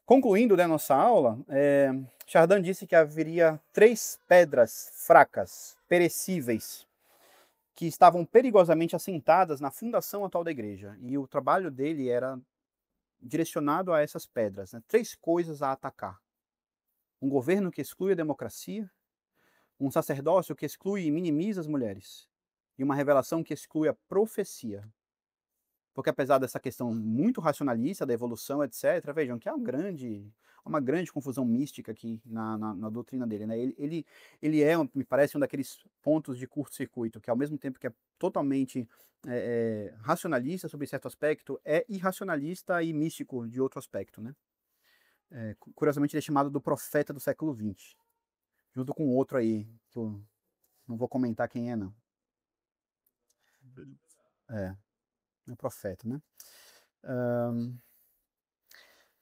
Concluindo, né, nossa aula, Chardin disse que haveria 3 pedras fracas, perecíveis, que estavam perigosamente assentadas na fundação atual da igreja. E o trabalho dele era direcionado a essas pedras, né? 3 coisas a atacar. Um governo que exclui a democracia, um sacerdócio que exclui e minimiza as mulheres, e uma revelação que exclui a profecia. Porque apesar dessa questão muito racionalista da evolução, etc., vejam que há uma grande confusão mística aqui na doutrina dele, né? Ele é, me parece, um daqueles pontos de curto-circuito, que ao mesmo tempo que é totalmente racionalista sobre certo aspecto, é irracionalista e místico de outro aspecto, né? Curiosamente, ele é chamado do profeta do século XX, junto com outro aí, que eu não vou comentar quem é, não. É um profeta, né?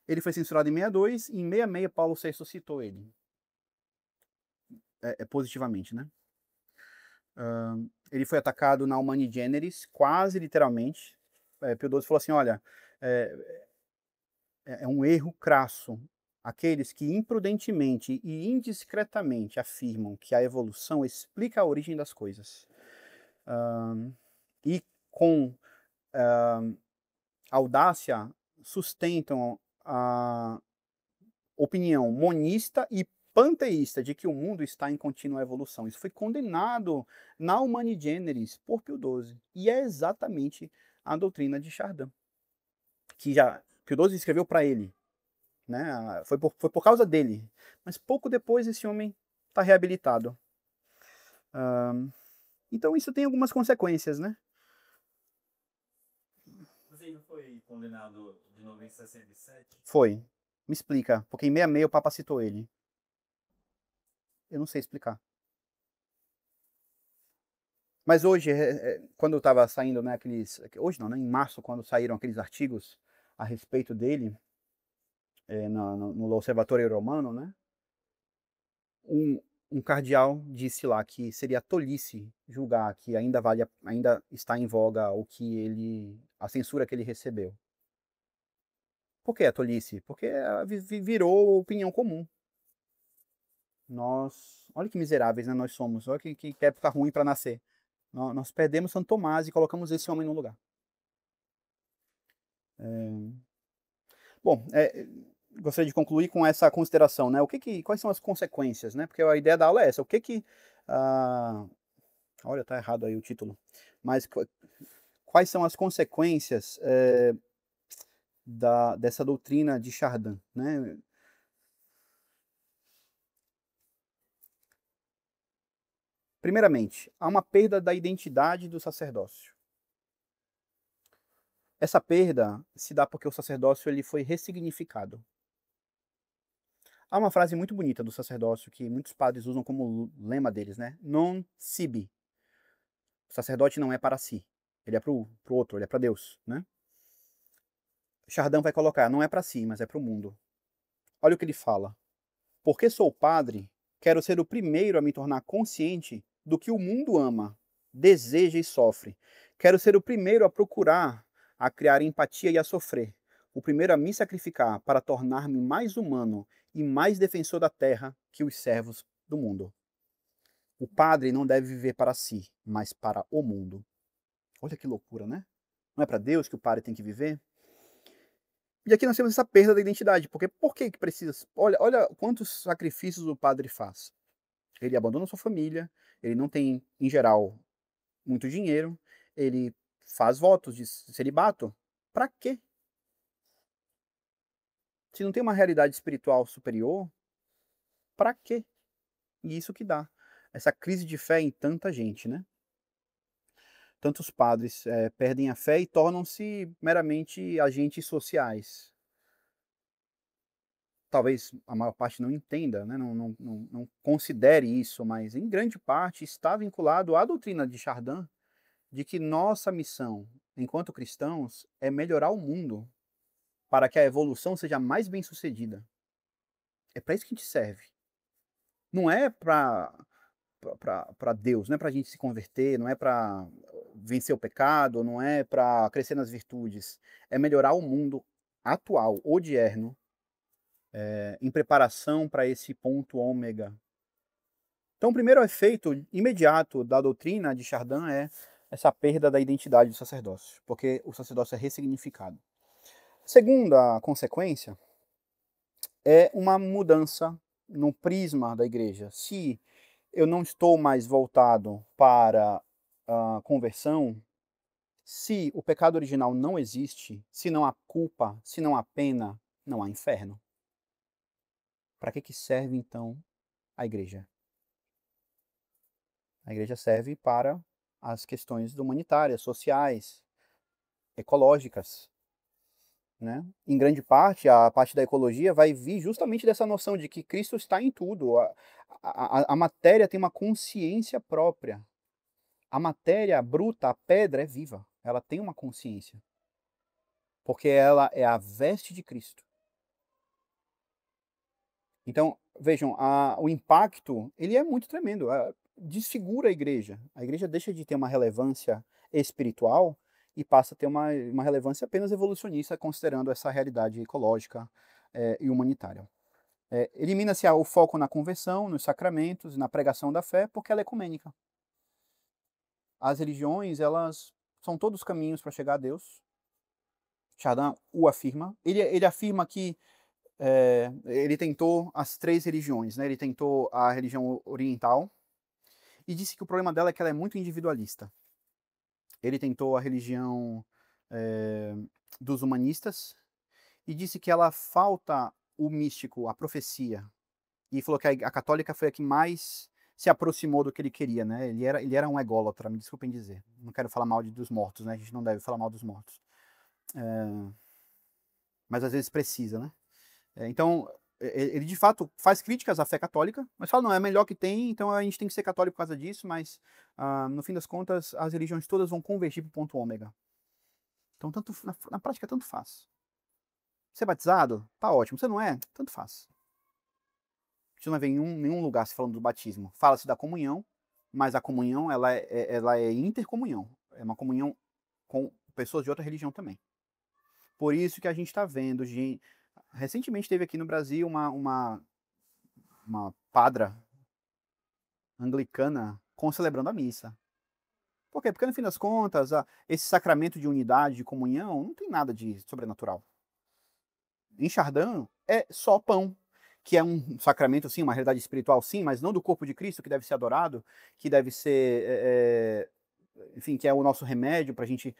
Ele foi censurado em 62 e em 66 Paulo VI citou ele. Positivamente, né? Ele foi atacado na Humani Generis, quase literalmente. Pio XII falou assim, olha, é um erro crasso aqueles que imprudentemente e indiscretamente afirmam que a evolução explica a origem das coisas. E com audácia sustentam a opinião monista e panteísta de que o mundo está em contínua evolução. Isso foi condenado na Humani Generis por Pio XII. E é exatamente a doutrina de Chardin, que já Pio XII escreveu para ele. Né? Foi por causa dele. Mas pouco depois esse homem está reabilitado. Então isso tem algumas consequências, né? Mas ele não foi condenado de novo em 67? Foi. Me explica, porque em 66 o Papa citou ele. Eu não sei explicar. Mas hoje, quando eu estava saindo, né, hoje não, né, em março, quando saíram aqueles artigos a respeito dele, no Observatório Romano, né, um cardeal disse lá que seria tolice julgar que ainda está em voga a censura que ele recebeu. Por que a tolice? Porque virou opinião comum. Olha que miseráveis, né, nós somos, olha que época ruim para nascer. Nós perdemos Santo Tomás e colocamos esse homem no lugar. Bom, gostaria de concluir com essa consideração, né? Quais são as consequências, né? Porque a ideia da aula é essa. Olha, tá errado aí o título. Mas quais são as consequências dessa doutrina de Chardin, né? Primeiramente, há uma perda da identidade do sacerdócio. Essa perda se dá porque o sacerdócio ele foi ressignificado. Há uma frase muito bonita do sacerdócio que muitos padres usam como lema deles, né? Non sibi. O sacerdote não é para si. Ele é pro outro, ele é para Deus, né? Chardin vai colocar, não é para si, mas é para o mundo. Olha o que ele fala. Porque sou padre, quero ser o primeiro a me tornar consciente do que o mundo ama, deseja e sofre. Quero ser o primeiro a procurar, a criar empatia e a sofrer. O primeiro a me sacrificar para tornar-me mais humano e mais defensor da terra que os servos do mundo. O padre não deve viver para si, mas para o mundo. Olha que loucura, né? Não é para Deus que o padre tem que viver? E aqui nós temos essa perda da identidade, porque por que que precisa? Olha quantos sacrifícios o padre faz. Ele abandona sua família, ele não tem, em geral, muito dinheiro, ele faz votos de celibato. Para quê? Se não tem uma realidade espiritual superior, para quê? E isso que dá essa crise de fé em tanta gente, né? Tantos padres perdem a fé e tornam-se meramente agentes sociais. Talvez a maior parte não entenda, né? Não considere isso, mas em grande parte está vinculado à doutrina de Chardin de que nossa missão, enquanto cristãos, é melhorar o mundo para que a evolução seja mais bem-sucedida. É para isso que a gente serve. Não é para Deus, não é para a gente se converter, não é para vencer o pecado, não é para crescer nas virtudes. É melhorar o mundo atual, odierno, em preparação para esse ponto ômega. Então, o primeiro efeito imediato da doutrina de Chardin é essa perda da identidade do sacerdócio, porque o sacerdócio é ressignificado. Segunda consequência é uma mudança no prisma da igreja. Se eu não estou mais voltado para a conversão, se o pecado original não existe, se não há culpa, se não há pena, não há inferno. Para que serve então a igreja? A igreja serve para as questões humanitárias, sociais, ecológicas. Né? Em grande parte, a parte da ecologia vai vir justamente dessa noção de que Cristo está em tudo. A matéria tem uma consciência própria. A matéria bruta, a pedra, é viva. Ela tem uma consciência. Porque ela é a veste de Cristo. Então, vejam, o impacto ele é muito tremendo. Desfigura a igreja. A igreja deixa de ter uma relevância espiritual e passa a ter uma relevância apenas evolucionista, considerando essa realidade ecológica e humanitária. Elimina-se o foco na conversão, nos sacramentos, na pregação da fé, porque ela é ecumênica. As religiões, elas são todos caminhos para chegar a Deus. Chardin o afirma. Ele afirma que ele tentou as três religiões, né? Ele tentou a religião oriental e disse que o problema dela é que ela é muito individualista. Ele tentou a religião dos humanistas e disse que ela falta o místico, a profecia. E falou que a católica foi a que mais se aproximou do que ele queria, né? Ele era um ególatra, me desculpem dizer. Não quero falar mal dos mortos, né? A gente não deve falar mal dos mortos. Mas às vezes precisa, né? Então, ele de fato faz críticas à fé católica, mas fala, não, é a melhor que tem, então a gente tem que ser católico por causa disso, mas no fim das contas, as religiões todas vão convergir para o ponto ômega. Então, na prática, tanto faz. Ser batizado? Tá ótimo. Você não é? Tanto faz. A gente não vai ver em nenhum lugar se falando do batismo. Fala-se da comunhão, mas a comunhão ela é intercomunhão. É uma comunhão com pessoas de outra religião também. Por isso que a gente está vendo, recentemente teve aqui no Brasil uma padra anglicana concelebrando a missa. Por quê? Porque no fim das contas, esse sacramento de unidade, de comunhão, não tem nada de sobrenatural. Em Chardin é só pão, que é um sacramento, sim, uma realidade espiritual, sim, mas não do corpo de Cristo, que deve ser adorado, que deve ser, enfim, que é o nosso remédio para a gente,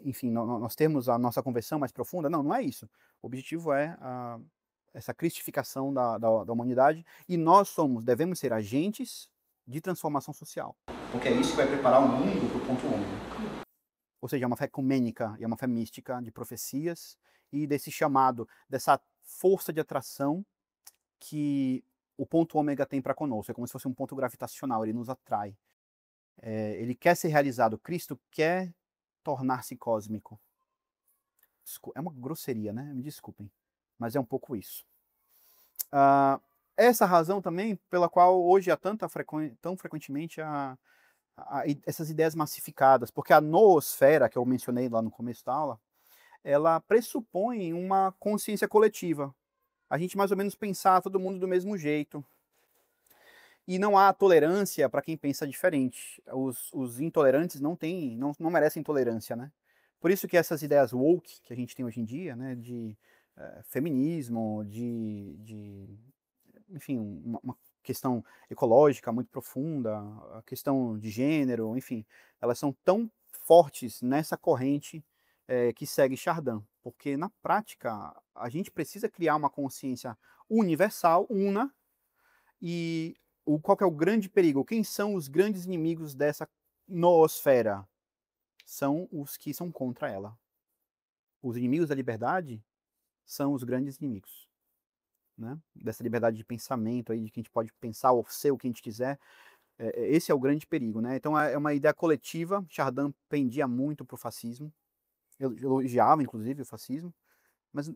enfim, nós termos a nossa conversão mais profunda. Não, não é isso. O objetivo é essa cristificação da humanidade e nós devemos ser agentes de transformação social. Porque é isso que vai preparar o mundo para o ponto ômega. Ou seja, é uma fé ecumênica e é uma fé mística de profecias e desse chamado, dessa força de atração que o ponto ômega tem para conosco. É como se fosse um ponto gravitacional, ele nos atrai. Ele quer ser realizado. Cristo quer tornar-se cósmico. É uma grosseria, né? Me desculpem. Mas é um pouco isso. Essa razão também pela qual hoje há tão frequentemente essas ideias massificadas, porque a noosfera, que eu mencionei lá no começo da aula, ela pressupõe uma consciência coletiva. A gente mais ou menos pensar todo mundo do mesmo jeito. E não há tolerância para quem pensa diferente. Os intolerantes não merecem tolerância, né? Por isso que essas ideias woke que a gente tem hoje em dia, né, de feminismo, enfim, uma questão ecológica muito profunda, a questão de gênero, enfim, elas são tão fortes nessa corrente que segue Chardin, porque na prática a gente precisa criar uma consciência universal, una, e qual que é o grande perigo? Quem são os grandes inimigos dessa noosfera? São os que são contra ela. Os inimigos da liberdade são os grandes inimigos, né? Dessa liberdade de pensamento, aí, de que a gente pode pensar ou ser o que a gente quiser. Esse é o grande perigo, né? Então é uma ideia coletiva. Chardin pendia muito para o fascismo, elogiava inclusive o fascismo, mas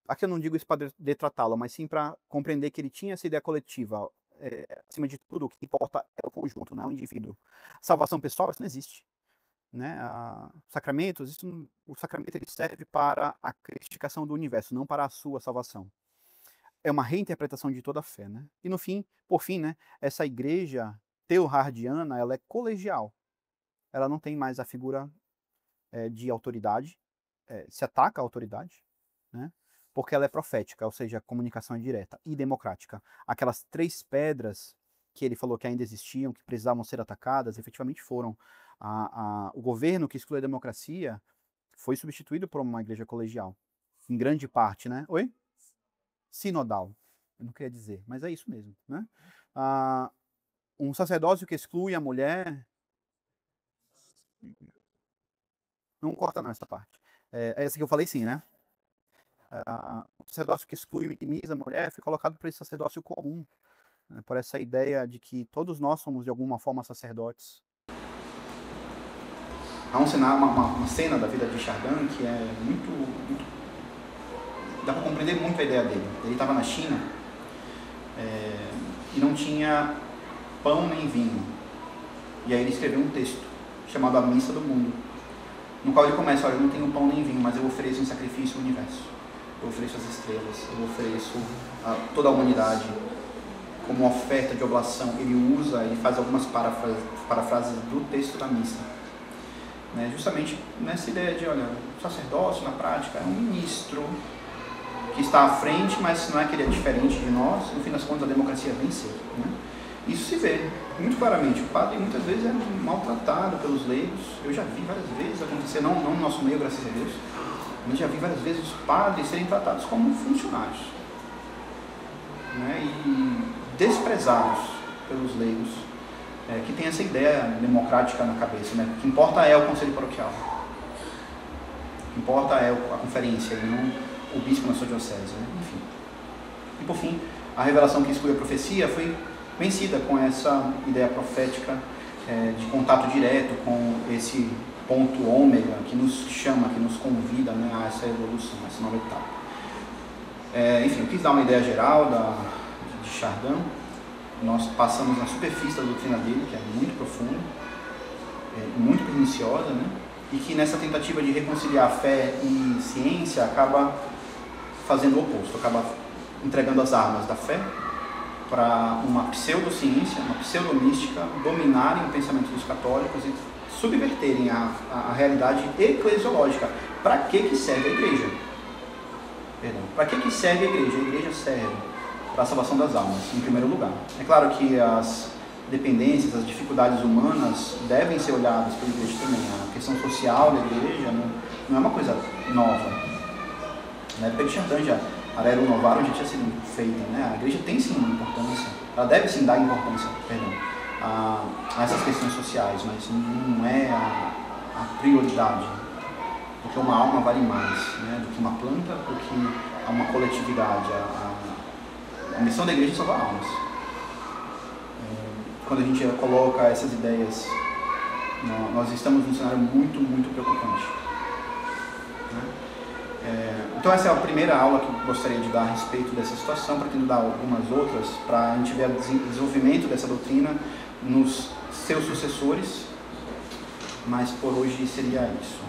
aqui eu não digo isso para detratá-lo, mas sim para compreender que ele tinha essa ideia coletiva. Acima de tudo, o que importa é o conjunto, não é o indivíduo. Salvação pessoal, isso não existe. Né? Sacramentos, o sacramento ele serve para a cristificação do universo, não para a sua salvação. É uma reinterpretação de toda a fé, né? E no fim, por fim, né, essa igreja teilhardiana, ela é colegial. Ela não tem mais a figura de autoridade, se ataca a autoridade, né? Porque ela é profética, ou seja, a comunicação é direta e democrática. Aquelas 3 pedras que ele falou que ainda existiam, que precisavam ser atacadas, efetivamente foram. O governo que exclui a democracia foi substituído por uma igreja colegial, em grande parte, né? Oi? Sinodal, eu não queria dizer, mas é isso mesmo, né? Um sacerdócio que exclui a mulher, não corta não essa parte, essa que eu falei sim, né? O sacerdócio que exclui e minimiza a mulher foi colocado por esse sacerdócio comum, né? Por essa ideia de que todos nós somos de alguma forma sacerdotes. Há uma cena da vida de Chardin que é muito dá para compreender muito a ideia dele. Ele estava na China e não tinha pão nem vinho. E aí ele escreveu um texto chamado A Missa do Mundo, no qual ele começa: olha, eu não tenho pão nem vinho, mas eu ofereço em sacrifício o universo. Eu ofereço as estrelas, eu ofereço toda a humanidade como oferta de oblação. Ele faz algumas parafrases do texto da missa. Né, justamente nessa ideia de, olha, o sacerdócio na prática é um ministro que está à frente, mas não é que ele é diferente de nós. No fim das contas, a democracia venceu, né? Isso se vê muito claramente. O padre muitas vezes é maltratado pelos leigos. Eu já vi várias vezes acontecer, não no nosso meio, graças a Deus, mas já vi várias vezes os padres serem tratados como funcionários, né? E desprezados pelos leigos, que tem essa ideia democrática na cabeça, né? O que importa é o conselho paroquial, o que importa é a conferência e não o bispo na sua diocese, né? Enfim. E por fim, a revelação que exclui a profecia foi vencida com essa ideia profética de contato direto com esse ponto ômega que nos chama, que nos convida, né, a essa evolução, a essa nova etapa. Enfim, eu quis dar uma ideia geral de Chardin. Nós passamos na superfície da doutrina dele, que é muito profunda, muito perniciosa, né? E que nessa tentativa de reconciliar fé e ciência acaba fazendo o oposto, acaba entregando as armas da fé para uma pseudociência, uma pseudomística, dominarem o pensamento dos católicos e subverterem a realidade eclesiológica. Para que serve a igreja? Para que serve a igreja? A igreja serve para a salvação das almas, em primeiro lugar. É claro que as dependências, as dificuldades humanas devem ser olhadas pela igreja também. A questão social da igreja não é uma coisa nova. Na época de Chardin, a Rerum Novarum já tinha sido feita, né? A igreja tem sim uma importância, ela deve sim dar importância, a essas questões sociais, mas não é a prioridade, porque uma alma vale mais, né, do que uma planta, do que uma coletividade. A missão da igreja é salvar almas. Quando a gente coloca essas ideias, nós estamos num cenário muito, muito preocupante, né? Então essa é a primeira aula que eu gostaria de dar a respeito dessa situação, pretendo dar algumas outras para a gente ver o desenvolvimento dessa doutrina nos seus sucessores, mas por hoje seria isso.